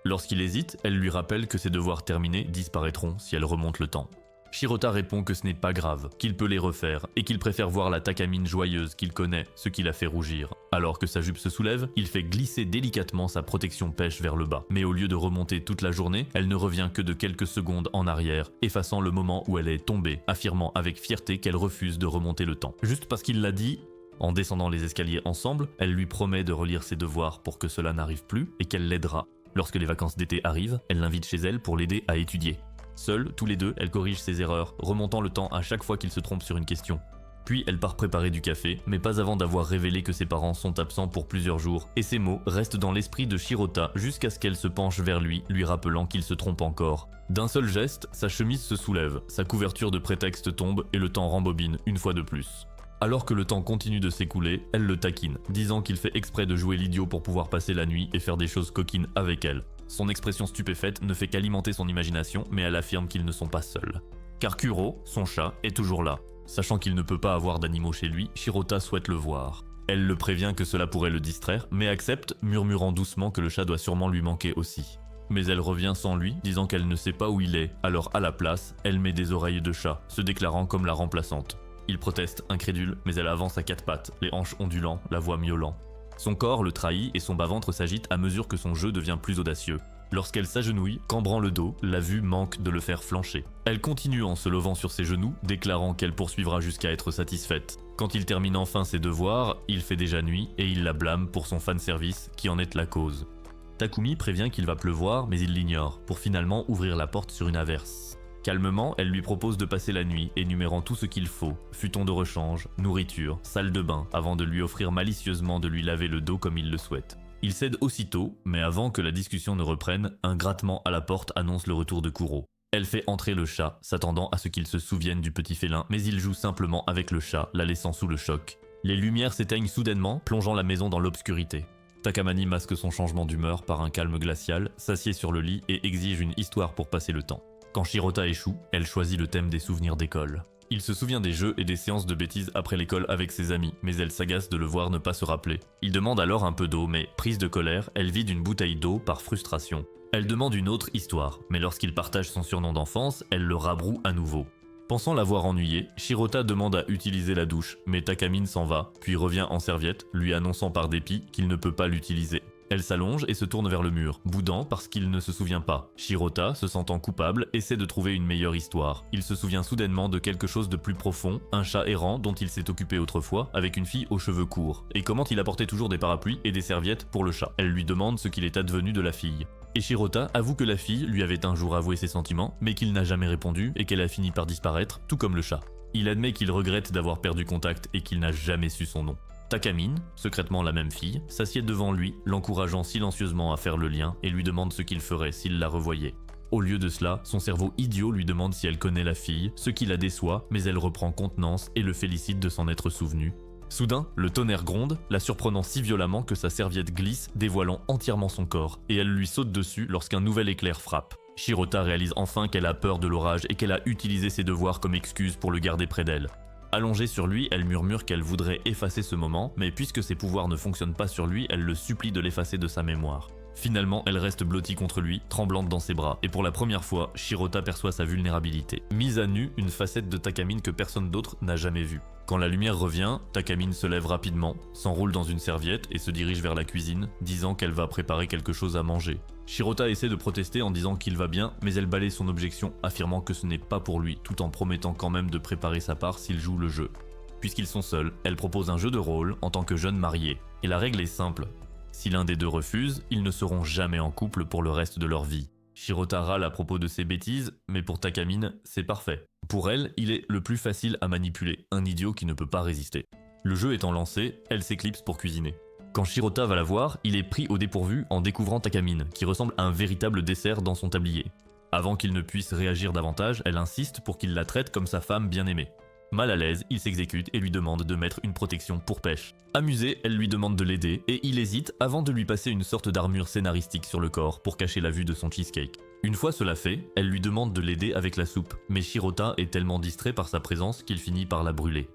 Lorsqu'il hésite, elle lui rappelle que ses devoirs terminés disparaîtront si elle remonte le temps. Shirota répond que ce n'est pas grave, qu'il peut les refaire, et qu'il préfère voir la Takamine joyeuse qu'il connaît, ce qui la fait rougir. Alors que sa jupe se soulève, il fait glisser délicatement sa protection pêche vers le bas. Mais au lieu de remonter toute la journée, elle ne revient que de quelques secondes en arrière, effaçant le moment où elle est tombée, affirmant avec fierté qu'elle refuse de remonter le temps. Juste parce qu'il l'a dit, en descendant les escaliers ensemble, elle lui promet de relire ses devoirs pour que cela n'arrive plus, et qu'elle l'aidera. Lorsque les vacances d'été arrivent, elle l'invite chez elle pour l'aider à étudier. Seuls, tous les deux, elle corrige ses erreurs, remontant le temps à chaque fois qu'il se trompe sur une question. Puis elle part préparer du café, mais pas avant d'avoir révélé que ses parents sont absents pour plusieurs jours, et ces mots restent dans l'esprit de Shirota jusqu'à ce qu'elle se penche vers lui, lui rappelant qu'il se trompe encore. D'un seul geste, sa chemise se soulève, sa couverture de prétexte tombe et le temps rembobine une fois de plus. Alors que le temps continue de s'écouler, elle le taquine, disant qu'il fait exprès de jouer l'idiot pour pouvoir passer la nuit et faire des choses coquines avec elle. Son expression stupéfaite ne fait qu'alimenter son imagination, mais elle affirme qu'ils ne sont pas seuls. Car Kuro, son chat, est toujours là. Sachant qu'il ne peut pas avoir d'animaux chez lui, Shirota souhaite le voir. Elle le prévient que cela pourrait le distraire, mais accepte, murmurant doucement que le chat doit sûrement lui manquer aussi. Mais elle revient sans lui, disant qu'elle ne sait pas où il est, alors à la place, elle met des oreilles de chat, se déclarant comme la remplaçante. Il proteste, incrédule, mais elle avance à quatre pattes, les hanches ondulant, la voix miaulant. Son corps le trahit et son bas-ventre s'agite à mesure que son jeu devient plus audacieux. Lorsqu'elle s'agenouille, cambrant le dos, la vue manque de le faire flancher. Elle continue en se levant sur ses genoux, déclarant qu'elle poursuivra jusqu'à être satisfaite. Quand il termine enfin ses devoirs, il fait déjà nuit et il la blâme pour son fanservice qui en est la cause. Takumi prévient qu'il va pleuvoir mais il l'ignore, pour finalement ouvrir la porte sur une averse. Calmement, elle lui propose de passer la nuit, énumérant tout ce qu'il faut, futon de rechange, nourriture, salle de bain, avant de lui offrir malicieusement de lui laver le dos comme il le souhaite. Il cède aussitôt, mais avant que la discussion ne reprenne, un grattement à la porte annonce le retour de Kuro. Elle fait entrer le chat, s'attendant à ce qu'il se souvienne du petit félin, mais il joue simplement avec le chat, la laissant sous le choc. Les lumières s'éteignent soudainement, plongeant la maison dans l'obscurité. Takamani masque son changement d'humeur par un calme glacial, s'assied sur le lit et exige une histoire pour passer le temps. Quand Shirota échoue, elle choisit le thème des souvenirs d'école. Il se souvient des jeux et des séances de bêtises après l'école avec ses amis, mais elle s'agace de le voir ne pas se rappeler. Il demande alors un peu d'eau, mais, prise de colère, elle vide une bouteille d'eau par frustration. Elle demande une autre histoire, mais lorsqu'il partage son surnom d'enfance, elle le rabroue à nouveau. Pensant l'avoir ennuyé, Shirota demande à utiliser la douche, mais Takamine s'en va, puis revient en serviette, lui annonçant par dépit qu'il ne peut pas l'utiliser. Elle s'allonge et se tourne vers le mur, boudant parce qu'il ne se souvient pas. Shirota, se sentant coupable, essaie de trouver une meilleure histoire. Il se souvient soudainement de quelque chose de plus profond, un chat errant dont il s'est occupé autrefois, avec une fille aux cheveux courts, et comment il apportait toujours des parapluies et des serviettes pour le chat. Elle lui demande ce qu'il est advenu de la fille. Et Shirota avoue que la fille lui avait un jour avoué ses sentiments, mais qu'il n'a jamais répondu et qu'elle a fini par disparaître, tout comme le chat. Il admet qu'il regrette d'avoir perdu contact et qu'il n'a jamais su son nom. Takamine, secrètement la même fille, s'assied devant lui, l'encourageant silencieusement à faire le lien et lui demande ce qu'il ferait s'il la revoyait. Au lieu de cela, son cerveau idiot lui demande si elle connaît la fille, ce qui la déçoit, mais elle reprend contenance et le félicite de s'en être souvenu. Soudain, le tonnerre gronde, la surprenant si violemment que sa serviette glisse, dévoilant entièrement son corps, et elle lui saute dessus lorsqu'un nouvel éclair frappe. Shirota réalise enfin qu'elle a peur de l'orage et qu'elle a utilisé ses devoirs comme excuse pour le garder près d'elle. Allongée sur lui, elle murmure qu'elle voudrait effacer ce moment, mais puisque ses pouvoirs ne fonctionnent pas sur lui, elle le supplie de l'effacer de sa mémoire. Finalement, elle reste blottie contre lui, tremblante dans ses bras, et pour la première fois, Shirota perçoit sa vulnérabilité. Mise à nu, une facette de Takamine que personne d'autre n'a jamais vue. Quand la lumière revient, Takamine se lève rapidement, s'enroule dans une serviette et se dirige vers la cuisine, disant qu'elle va préparer quelque chose à manger. Shirota essaie de protester en disant qu'il va bien, mais elle balaye son objection, affirmant que ce n'est pas pour lui, tout en promettant quand même de préparer sa part s'il joue le jeu. Puisqu'ils sont seuls, elle propose un jeu de rôle en tant que jeune mariée. Et la règle est simple. Si l'un des deux refuse, ils ne seront jamais en couple pour le reste de leur vie. Shirota râle à propos de ses bêtises, mais pour Takamine, c'est parfait. Pour elle, il est le plus facile à manipuler, un idiot qui ne peut pas résister. Le jeu étant lancé, elle s'éclipse pour cuisiner. Quand Shirota va la voir, il est pris au dépourvu en découvrant Takamine, qui ressemble à un véritable dessert dans son tablier. Avant qu'il ne puisse réagir davantage, elle insiste pour qu'il la traite comme sa femme bien-aimée. Mal à l'aise, il s'exécute et lui demande de mettre une protection pour pêche. Amusée, elle lui demande de l'aider et il hésite avant de lui passer une sorte d'armure scénaristique sur le corps pour cacher la vue de son cheesecake. Une fois cela fait, elle lui demande de l'aider avec la soupe, mais Shirota est tellement distrait par sa présence qu'il finit par la brûler.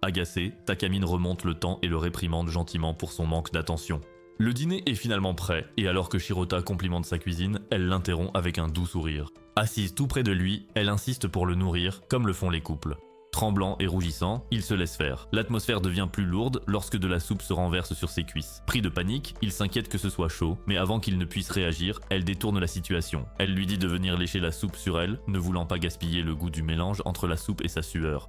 Agacé, Takamine remonte le temps et le réprimande gentiment pour son manque d'attention. Le dîner est finalement prêt, et alors que Shirota complimente sa cuisine, elle l'interrompt avec un doux sourire. Assise tout près de lui, elle insiste pour le nourrir, comme le font les couples. Tremblant et rougissant, il se laisse faire. L'atmosphère devient plus lourde lorsque de la soupe se renverse sur ses cuisses. Pris de panique, il s'inquiète que ce soit chaud, mais avant qu'il ne puisse réagir, elle détourne la situation. Elle lui dit de venir lécher la soupe sur elle, ne voulant pas gaspiller le goût du mélange entre la soupe et sa sueur.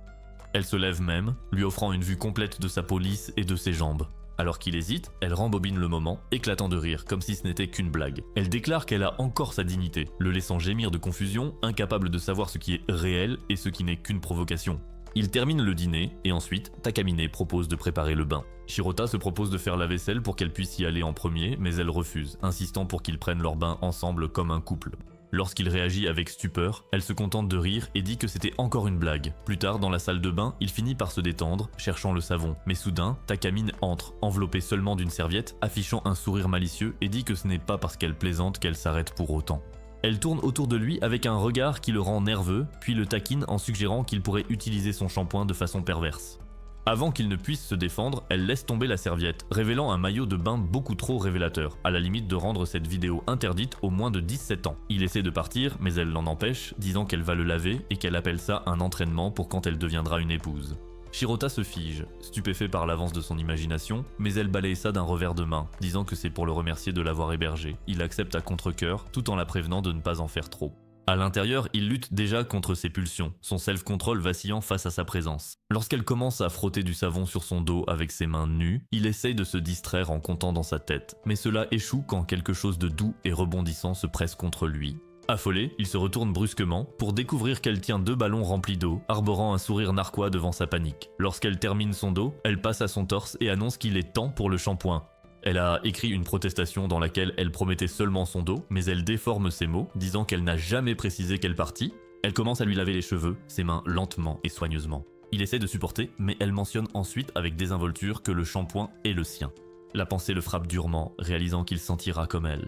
Elle se lève même, lui offrant une vue complète de sa peau lisse et de ses jambes. Alors qu'il hésite, elle rembobine le moment, éclatant de rire, comme si ce n'était qu'une blague. Elle déclare qu'elle a encore sa dignité, le laissant gémir de confusion, incapable de savoir ce qui est réel et ce qui n'est qu'une provocation. Il termine le dîner, et ensuite, Takamine propose de préparer le bain. Shirota se propose de faire la vaisselle pour qu'elle puisse y aller en premier, mais elle refuse, insistant pour qu'ils prennent leur bain ensemble comme un couple. Lorsqu'il réagit avec stupeur, elle se contente de rire et dit que c'était encore une blague. Plus tard, dans la salle de bain, il finit par se détendre, cherchant le savon. Mais soudain, Takamine entre, enveloppée seulement d'une serviette, affichant un sourire malicieux et dit que ce n'est pas parce qu'elle plaisante qu'elle s'arrête pour autant. Elle tourne autour de lui avec un regard qui le rend nerveux, puis le taquine en suggérant qu'il pourrait utiliser son shampoing de façon perverse. Avant qu'il ne puisse se défendre, elle laisse tomber la serviette, révélant un maillot de bain beaucoup trop révélateur, à la limite de rendre cette vidéo interdite aux moins de 17 ans. Il essaie de partir, mais elle l'en empêche, disant qu'elle va le laver et qu'elle appelle ça un entraînement pour quand elle deviendra une épouse. Shirota se fige, stupéfait par l'avance de son imagination, mais elle balaye ça d'un revers de main, disant que c'est pour le remercier de l'avoir hébergé. Il accepte à contre-cœur, tout en la prévenant de ne pas en faire trop. À l'intérieur, il lutte déjà contre ses pulsions, son self-control vacillant face à sa présence. Lorsqu'elle commence à frotter du savon sur son dos avec ses mains nues, il essaye de se distraire en comptant dans sa tête, mais cela échoue quand quelque chose de doux et rebondissant se presse contre lui. Affolé, il se retourne brusquement pour découvrir qu'elle tient 2 ballons remplis d'eau, arborant un sourire narquois devant sa panique. Lorsqu'elle termine son dos, elle passe à son torse et annonce qu'il est temps pour le shampoing. Elle a écrit une protestation dans laquelle elle promettait seulement son dos, mais elle déforme ses mots, disant qu'elle n'a jamais précisé quelle partie. Elle commence à lui laver les cheveux, ses mains lentement et soigneusement. Il essaie de supporter, mais elle mentionne ensuite avec désinvolture que le shampoing est le sien. La pensée le frappe durement, réalisant qu'il sentira comme elle.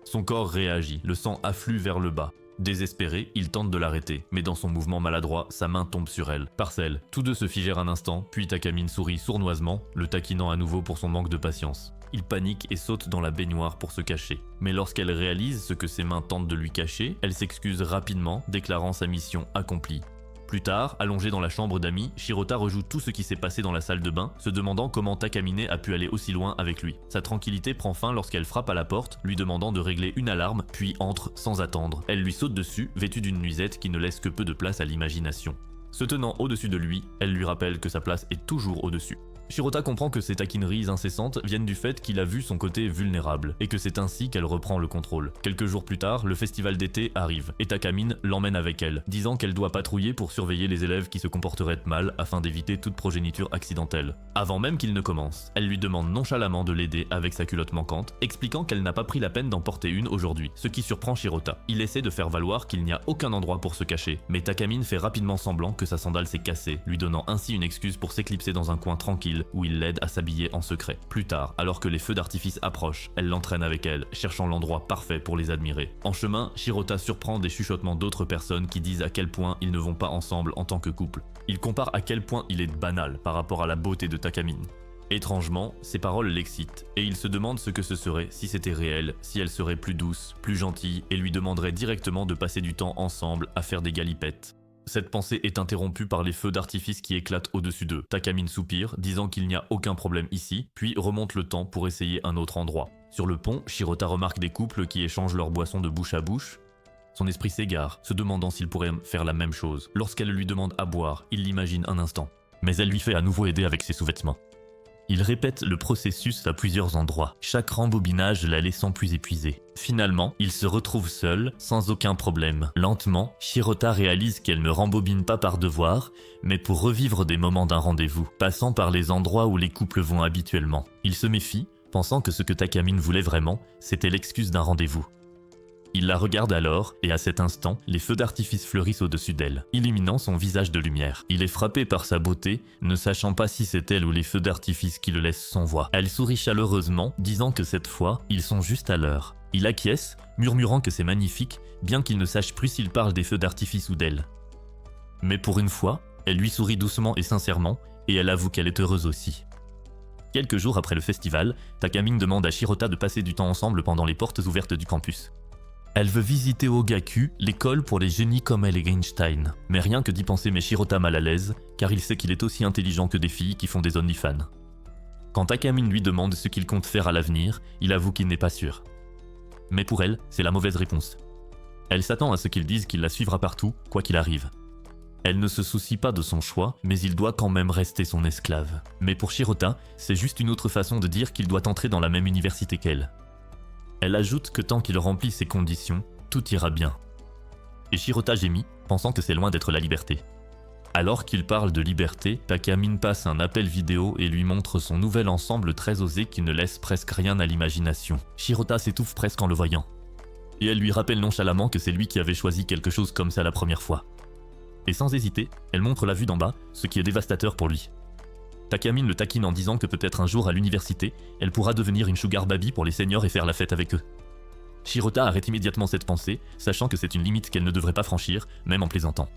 Son corps réagit, le sang afflue vers le bas. Désespéré, il tente de l'arrêter, mais dans son mouvement maladroit, sa main tombe sur elle. Parcelle, tous deux se figèrent un instant, puis Takamine sourit sournoisement, le taquinant à nouveau pour son manque de patience. Il panique et saute dans la baignoire pour se cacher. Mais lorsqu'elle réalise ce que ses mains tentent de lui cacher, elle s'excuse rapidement, déclarant sa mission accomplie. Plus tard, allongée dans la chambre d'amis, Shirota rejoue tout ce qui s'est passé dans la salle de bain, se demandant comment Takamine a pu aller aussi loin avec lui. Sa tranquillité prend fin lorsqu'elle frappe à la porte, lui demandant de régler une alarme, puis entre sans attendre. Elle lui saute dessus, vêtue d'une nuisette qui ne laisse que peu de place à l'imagination. Se tenant au-dessus de lui, elle lui rappelle que sa place est toujours au-dessus. Shirota comprend que ces taquineries incessantes viennent du fait qu'il a vu son côté vulnérable, et que c'est ainsi qu'elle reprend le contrôle. Quelques jours plus tard, le festival d'été arrive, et Takamine l'emmène avec elle, disant qu'elle doit patrouiller pour surveiller les élèves qui se comporteraient mal afin d'éviter toute progéniture accidentelle. Avant même qu'il ne commence, elle lui demande nonchalamment de l'aider avec sa culotte manquante, expliquant qu'elle n'a pas pris la peine d'en porter une aujourd'hui, ce qui surprend Shirota. Il essaie de faire valoir qu'il n'y a aucun endroit pour se cacher, mais Takamine fait rapidement semblant que sa sandale s'est cassée, lui donnant ainsi une excuse pour s'éclipser dans un coin tranquille, où il l'aide à s'habiller en secret. Plus tard, alors que les feux d'artifice approchent, elle l'entraîne avec elle, cherchant l'endroit parfait pour les admirer. En chemin, Shirota surprend des chuchotements d'autres personnes qui disent à quel point ils ne vont pas ensemble en tant que couple. Il compare à quel point il est banal par rapport à la beauté de Takamine. Étrangement, ces paroles l'excitent, et il se demande ce que ce serait si c'était réel, si elle serait plus douce, plus gentille, et lui demanderait directement de passer du temps ensemble à faire des galipettes. Cette pensée est interrompue par les feux d'artifice qui éclatent au-dessus d'eux. Takamine soupire, disant qu'il n'y a aucun problème ici, puis remonte le temps pour essayer un autre endroit. Sur le pont, Shirota remarque des couples qui échangent leurs boissons de bouche à bouche. Son esprit s'égare, se demandant s'il pourrait faire la même chose. Lorsqu'elle lui demande à boire, il l'imagine un instant. mais elle lui fait à nouveau aider avec ses sous-vêtements. Il répète le processus à plusieurs endroits, chaque rembobinage la laissant plus épuisée. Finalement, il se retrouve seul, sans aucun problème. Lentement, Shirota réalise qu'elle ne rembobine pas par devoir, mais pour revivre des moments d'un rendez-vous, passant par les endroits où les couples vont habituellement. Il se méfie, pensant que ce que Takamine voulait vraiment, c'était l'excuse d'un rendez-vous. Il la regarde alors, et à cet instant, les feux d'artifice fleurissent au-dessus d'elle, illuminant son visage de lumière. Il est frappé par sa beauté, ne sachant pas si c'est elle ou les feux d'artifice qui le laissent sans voix. Elle sourit chaleureusement, disant que cette fois, ils sont juste à l'heure. Il acquiesce, murmurant que c'est magnifique, bien qu'il ne sache plus s'il parle des feux d'artifice ou d'elle. Mais pour une fois, elle lui sourit doucement et sincèrement, et elle avoue qu'elle est heureuse aussi. Quelques jours après le festival, Takamine demande à Shirota de passer du temps ensemble pendant les portes ouvertes du campus. Elle veut visiter Ogaku, l'école pour les génies comme elle et Einstein. Mais rien que d'y penser met Shirota mal à l'aise, car il sait qu'il est aussi intelligent que des filles qui font des OnlyFans. Quand Takamine lui demande ce qu'il compte faire à l'avenir, il avoue qu'il n'est pas sûr. Mais pour elle, c'est la mauvaise réponse. Elle s'attend à ce qu'il dise qu'il la suivra partout, quoi qu'il arrive. Elle ne se soucie pas de son choix, mais il doit quand même rester son esclave. Mais pour Shirota, c'est juste une autre façon de dire qu'il doit entrer dans la même université qu'elle. Elle ajoute que tant qu'il remplit ses conditions, tout ira bien. Et Shirota gémit, pensant que c'est loin d'être la liberté. Alors qu'il parle de liberté, Takamine passe un appel vidéo et lui montre son nouvel ensemble très osé qui ne laisse presque rien à l'imagination. Shirota s'étouffe presque en le voyant. Et elle lui rappelle nonchalamment que c'est lui qui avait choisi quelque chose comme ça la première fois. Et sans hésiter, elle montre la vue d'en bas, ce qui est dévastateur pour lui. Takamine le taquine en disant que peut-être un jour à l'université, elle pourra devenir une sugar baby pour les seniors et faire la fête avec eux. Shirota arrête immédiatement cette pensée, sachant que c'est une limite qu'elle ne devrait pas franchir, même en plaisantant.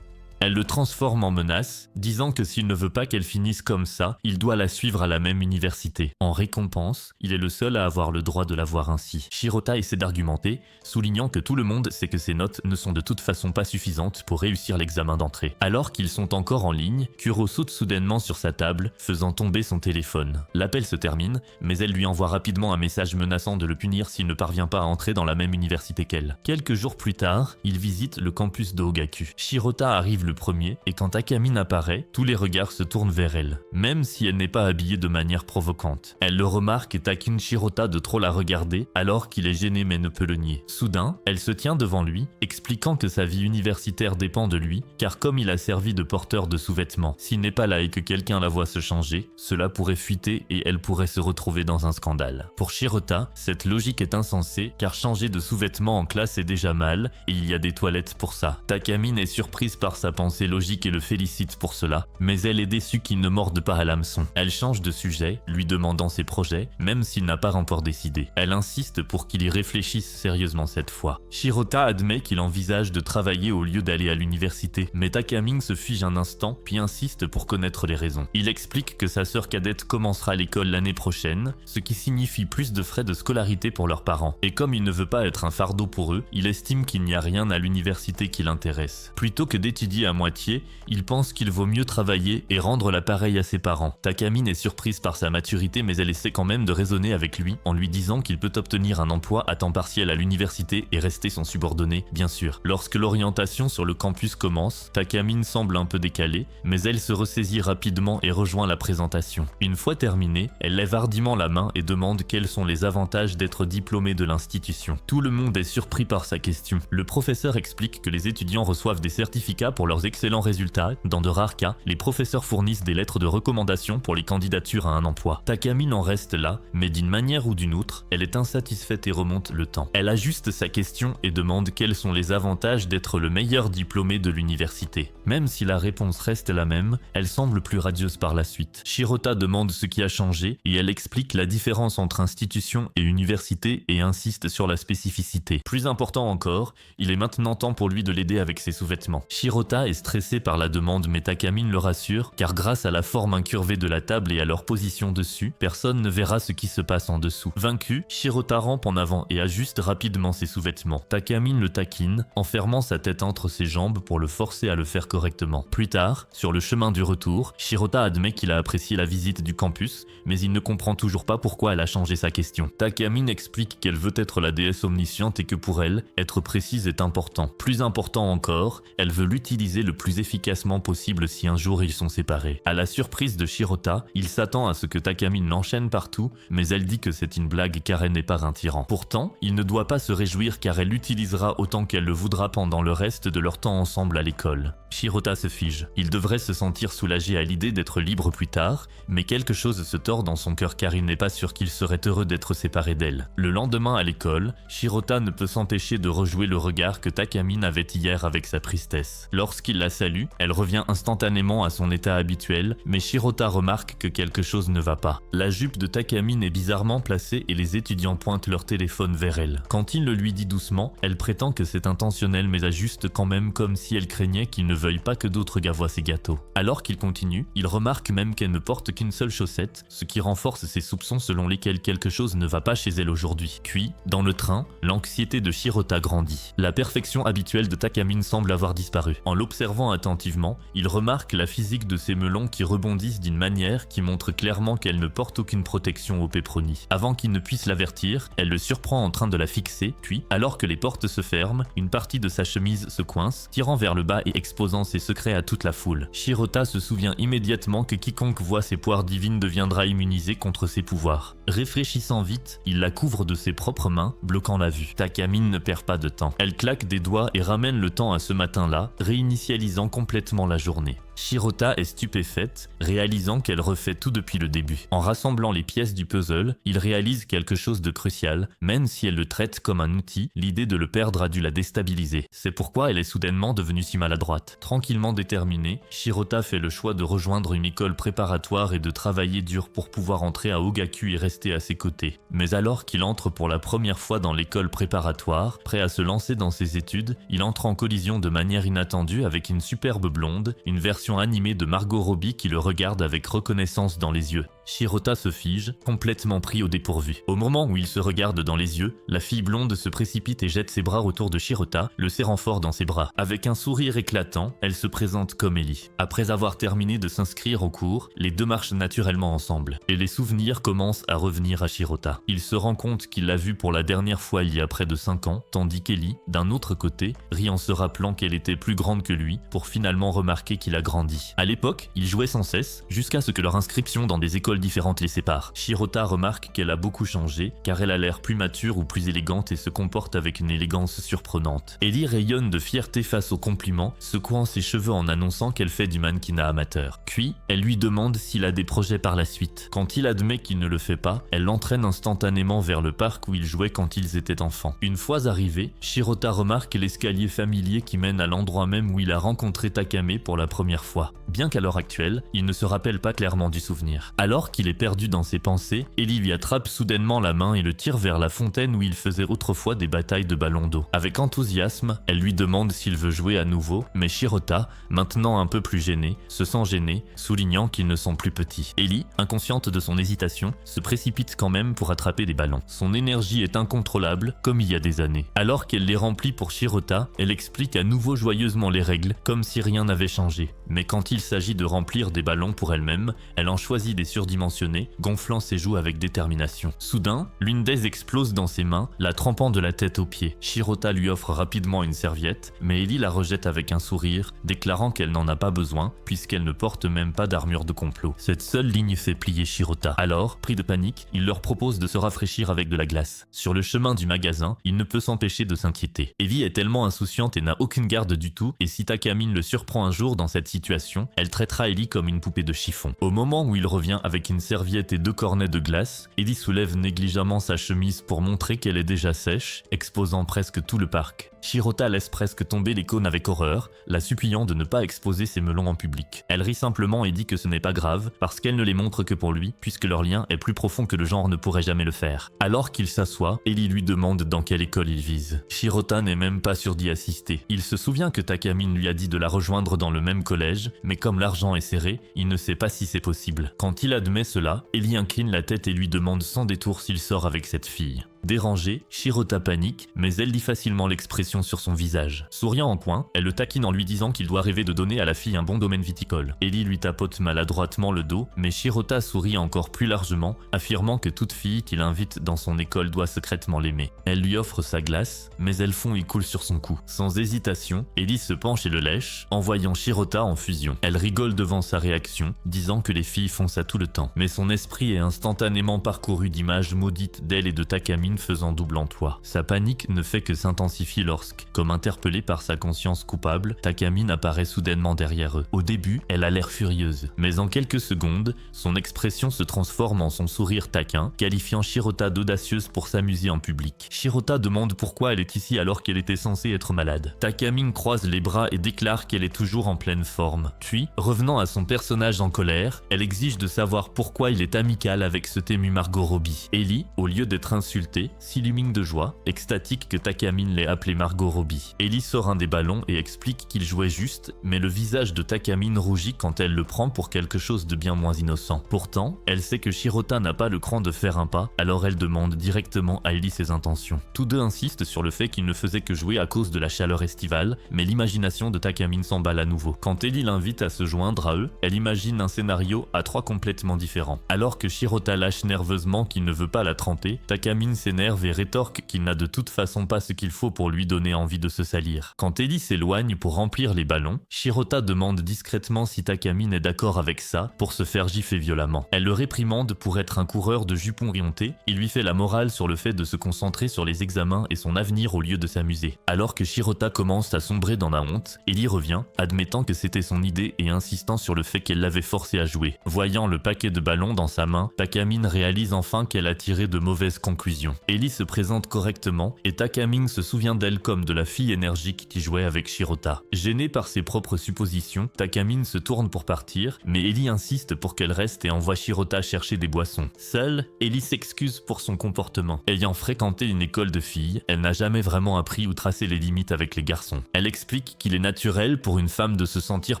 Elle le transforme en menace, disant que s'il ne veut pas qu'elle finisse comme ça, il doit la suivre à la même université. En récompense, il est le seul à avoir le droit de la voir ainsi. Shirota essaie d'argumenter, soulignant que tout le monde sait que ses notes ne sont de toute façon pas suffisantes pour réussir l'examen d'entrée. Alors qu'ils sont encore en ligne, Kuro saute soudainement sur sa table, faisant tomber son téléphone. L'appel se termine, mais elle lui envoie rapidement un message menaçant de le punir s'il ne parvient pas à entrer dans la même université qu'elle. Quelques jours plus tard, il visite le campus de Ogaku. Shirota arrive le premier, et quand Takamine apparaît, tous les regards se tournent vers elle, même si elle n'est pas habillée de manière provocante. Elle le remarque et taquine Shirota de trop la regarder, alors qu'il est gêné mais ne peut le nier. Soudain, elle se tient devant lui, expliquant que sa vie universitaire dépend de lui, car comme il a servi de porteur de sous-vêtements, s'il n'est pas là et que quelqu'un la voit se changer, cela pourrait fuiter et elle pourrait se retrouver dans un scandale. Pour Shirota, cette logique est insensée, car changer de sous-vêtements en classe est déjà mal, et il y a des toilettes pour ça. Takamine est surprise par sa pensée logique et le félicite pour cela, mais elle est déçue qu'il ne morde pas à l'hameçon. Elle change de sujet, lui demandant ses projets, même s'il n'a pas encore décidé. Elle insiste pour qu'il y réfléchisse sérieusement cette fois. Shirota admet qu'il envisage de travailler au lieu d'aller à l'université, mais Takamine se fige un instant, puis insiste pour connaître les raisons. Il explique que sa sœur cadette commencera l'école l'année prochaine, ce qui signifie plus de frais de scolarité pour leurs parents. Et comme il ne veut pas être un fardeau pour eux, il estime qu'il n'y a rien à l'université qui l'intéresse. Plutôt que d'étudier à moitié, il pense qu'il vaut mieux travailler et rendre l'appareil à ses parents. Takamine est surprise par sa maturité, mais elle essaie quand même de raisonner avec lui en lui disant qu'il peut obtenir un emploi à temps partiel à l'université et rester son subordonné, bien sûr. Lorsque l'orientation sur le campus commence, Takamine semble un peu décalée, mais elle se ressaisit rapidement et rejoint la présentation. Une fois terminée, elle lève hardiment la main et demande quels sont les avantages d'être diplômée de l'institution. Tout le monde est surpris par sa question. Le professeur explique que les étudiants reçoivent des certificats pour leurs excellents résultats. Dans de rares cas, les professeurs fournissent des lettres de recommandation pour les candidatures à un emploi. Takamine en reste là, mais d'une manière ou d'une autre, elle est insatisfaite et remonte le temps. Elle ajuste sa question et demande quels sont les avantages d'être le meilleur diplômé de l'université. Même si la réponse reste la même, elle semble plus radieuse par la suite. Shirota demande ce qui a changé et elle explique la différence entre institution et université et insiste sur la spécificité. Plus important encore, il est maintenant temps pour lui de l'aider avec ses sous-vêtements. Shirota est stressée par la demande, mais Takamine le rassure, car grâce à la forme incurvée de la table et à leur position dessus, personne ne verra ce qui se passe en dessous. Vaincu, Shirota rampe en avant et ajuste rapidement ses sous-vêtements. Takamine le taquine, enfermant sa tête entre ses jambes pour le forcer à le faire correctement. Plus tard, sur le chemin du retour, Shirota admet qu'il a apprécié la visite du campus, mais il ne comprend toujours pas pourquoi elle a changé sa question. Takamine explique qu'elle veut être la déesse omnisciente et que pour elle, être précise est important. Plus important encore, elle veut l'utiliser l'utiliser le plus efficacement possible si un jour ils sont séparés. À la surprise de Shirota, il s'attend à ce que Takamine l'enchaîne partout, mais elle dit que c'est une blague car elle n'est pas un tyran. Pourtant, il ne doit pas se réjouir car elle l'utilisera autant qu'elle le voudra pendant le reste de leur temps ensemble à l'école. Shirota se fige. Il devrait se sentir soulagé à l'idée d'être libre plus tard, mais quelque chose se tord dans son cœur car il n'est pas sûr qu'il serait heureux d'être séparé d'elle. Le lendemain à l'école, Shirota ne peut s'empêcher de rejouer le regard que Takamine avait hier avec sa tristesse. Lorsqu'il la salue, elle revient instantanément à son état habituel, mais Shirota remarque que quelque chose ne va pas. La jupe de Takamine est bizarrement placée et les étudiants pointent leur téléphone vers elle. Quand il le lui dit doucement, elle prétend que c'est intentionnel mais ajuste quand même comme si elle craignait qu'il ne veuille pas que d'autres gars voient ses gâteaux. Alors qu'il continue, il remarque même qu'elle ne porte qu'une seule chaussette, ce qui renforce ses soupçons selon lesquels quelque chose ne va pas chez elle aujourd'hui. Puis, dans le train, l'anxiété de Shirota grandit. La perfection habituelle de Takamine semble avoir disparu. En l'observant attentivement, il remarque la physique de ses melons qui rebondissent d'une manière qui montre clairement qu'elle ne porte aucune protection au pepperoni. Avant qu'il ne puisse l'avertir, elle le surprend en train de la fixer, puis, alors que les portes se ferment, une partie de sa chemise se coince, tirant vers le bas et exposant ses secrets à toute la foule. Shirota se souvient immédiatement que quiconque voit ses poires divines deviendra immunisé contre ses pouvoirs. Réfléchissant vite, il la couvre de ses propres mains, bloquant la vue. Takamine ne perd pas de temps. Elle claque des doigts et ramène le temps à ce matin-là, réinitialisant complètement la journée. Shirota est stupéfaite, réalisant qu'elle refait tout depuis le début. En rassemblant les pièces du puzzle, il réalise quelque chose de crucial, même si elle le traite comme un outil, l'idée de le perdre a dû la déstabiliser. C'est pourquoi elle est soudainement devenue si maladroite. Tranquillement déterminée, Shirota fait le choix de rejoindre une école préparatoire et de travailler dur pour pouvoir entrer à Ogaku et rester à ses côtés. Mais alors qu'il entre pour la première fois dans l'école préparatoire, prêt à se lancer dans ses études, il entre en collision de manière inattendue avec une superbe blonde, une version animée de Margot Robbie qui le regarde avec reconnaissance dans les yeux. Shirota se fige, complètement pris au dépourvu. Au moment où il se regarde dans les yeux, la fille blonde se précipite et jette ses bras autour de Shirota, le serrant fort dans ses bras. Avec un sourire éclatant, elle se présente comme Ellie. Après avoir terminé de s'inscrire au cours, les deux marchent naturellement ensemble, et les souvenirs commencent à revenir à Shirota. Il se rend compte qu'il l'a vue pour la dernière fois il y a près de 5 ans, tandis qu'Ellie, d'un autre côté, rit en se rappelant qu'elle était plus grande que lui, pour finalement remarquer qu'il a grandi. À l'époque, ils jouaient sans cesse, jusqu'à ce que leur inscription dans des écoles différentes les sépare. Shirota remarque qu'elle a beaucoup changé, car elle a l'air plus mature ou plus élégante et se comporte avec une élégance surprenante. Ellie rayonne de fierté face aux compliments, secouant ses cheveux en annonçant qu'elle fait du mannequinat amateur. Puis, elle lui demande s'il a des projets par la suite. Quand il admet qu'il ne le fait pas, elle l'entraîne instantanément vers le parc où ils jouaient quand ils étaient enfants. Une fois arrivé, Shirota remarque l'escalier familier qui mène à l'endroit même où il a rencontré Takame pour la première fois. Bien qu'à l'heure actuelle, il ne se rappelle pas clairement du souvenir. Alors qu'il est perdu dans ses pensées, Ellie lui attrape soudainement la main et le tire vers la fontaine où il faisait autrefois des batailles de ballons d'eau. Avec enthousiasme, elle lui demande s'il veut jouer à nouveau, mais Shirota, maintenant un peu plus gêné, se sent gêné, soulignant qu'ils ne sont plus petits. Ellie, inconsciente de son hésitation, se précipite quand même pour attraper des ballons. Son énergie est incontrôlable, comme il y a des années. Alors qu'elle les remplit pour Shirota, elle explique à nouveau joyeusement les règles, comme si rien n'avait changé. Mais quand il s'agit de remplir des ballons pour elle-même, elle en choisit des surdimensionnés, gonflant ses joues avec détermination. Soudain, l'une d'elles explose dans ses mains, la trempant de la tête aux pieds. Shirota lui offre rapidement une serviette, mais Ellie la rejette avec un sourire, déclarant qu'elle n'en a pas besoin, puisqu'elle ne porte même pas d'armure de complot. Cette seule ligne fait plier Shirota. Alors, pris de panique, il leur propose de se rafraîchir avec de la glace. Sur le chemin du magasin, il ne peut s'empêcher de s'inquiéter. Ellie est tellement insouciante et n'a aucune garde du tout, et si Takamine le surprend un jour dans cette situation, elle traitera Ellie comme une poupée de chiffon. Au moment où il revient avec une serviette et 2 cornets de glace, Ellie soulève négligemment sa chemise pour montrer qu'elle est déjà sèche, exposant presque tout le parc. Shirota laisse presque tomber les cônes avec horreur, la suppliant de ne pas exposer ses melons en public. Elle rit simplement et dit que ce n'est pas grave, parce qu'elle ne les montre que pour lui, puisque leur lien est plus profond que le genre ne pourrait jamais le faire. Alors qu'il s'assoit, Ellie lui demande dans quelle école il vise. Shirota n'est même pas sûr d'y assister. Il se souvient que Takamine lui a dit de la rejoindre dans le même collège, mais comme l'argent est serré, il ne sait pas si c'est possible. Quand il admet cela, Ellie incline la tête et lui demande sans détour s'il sort avec cette fille. Dérangée, Shirota panique, mais elle lit facilement l'expression sur son visage. Souriant en coin, elle le taquine en lui disant qu'il doit rêver de donner à la fille un bon domaine viticole. Ellie lui tapote maladroitement le dos, mais Shirota sourit encore plus largement, affirmant que toute fille qu'il invite dans son école doit secrètement l'aimer. Elle lui offre sa glace, mais elle fond et coule sur son cou. Sans hésitation, Ellie se penche et le lèche, en voyant Shirota en fusion. Elle rigole devant sa réaction, disant que les filles font ça tout le temps. Mais son esprit est instantanément parcouru d'images maudites d'elle et de Takamine faisant double emploi. Sa panique ne fait que s'intensifier lorsque, comme interpellée par sa conscience coupable, Takamine apparaît soudainement derrière eux. Au début, elle a l'air furieuse, mais en quelques secondes, son expression se transforme en son sourire taquin, qualifiant Shirota d'audacieuse pour s'amuser en public. Shirota demande pourquoi elle est ici alors qu'elle était censée être malade. Takamine croise les bras et déclare qu'elle est toujours en pleine forme. Puis, revenant à son personnage en colère, elle exige de savoir pourquoi il est amical avec ce tému Margot Robbie. Ellie, au lieu d'être insultée, s'illumine de joie, extatique que Takamine l'ait appelée Margot Robbie. Ellie sort un des ballons et explique qu'il jouait juste, mais le visage de Takamine rougit quand elle le prend pour quelque chose de bien moins innocent. Pourtant, elle sait que Shirota n'a pas le cran de faire un pas, alors elle demande directement à Ellie ses intentions. Tous deux insistent sur le fait qu'il ne faisait que jouer à cause de la chaleur estivale, mais l'imagination de Takamine s'emballe à nouveau. Quand Ellie l'invite à se joindre à eux, elle imagine un scénario à trois complètement différents. Alors que Shirota lâche nerveusement qu'il ne veut pas la tremper, Takamine s'énerve et rétorque qu'il n'a de toute façon pas ce qu'il faut pour lui donner envie de se salir. Quand Ellie s'éloigne pour remplir les ballons, Shirota demande discrètement si Takamine est d'accord avec ça pour se faire gifler violemment. Elle le réprimande pour être un coureur de jupons riantés, il lui fait la morale sur le fait de se concentrer sur les examens et son avenir au lieu de s'amuser. Alors que Shirota commence à sombrer dans la honte, Ellie revient, admettant que c'était son idée et insistant sur le fait qu'elle l'avait forcé à jouer. Voyant le paquet de ballons dans sa main, Takamine réalise enfin qu'elle a tiré de mauvaises conclusions. Ellie se présente correctement et Takamine se souvient d'elle comme de la fille énergique qui jouait avec Shirota. Gênée par ses propres suppositions, Takamine se tourne pour partir, mais Ellie insiste pour qu'elle reste et envoie Shirota chercher des boissons. Seule, Ellie s'excuse pour son comportement. Ayant fréquenté une école de filles, elle n'a jamais vraiment appris ou tracé les limites avec les garçons. Elle explique qu'il est naturel pour une femme de se sentir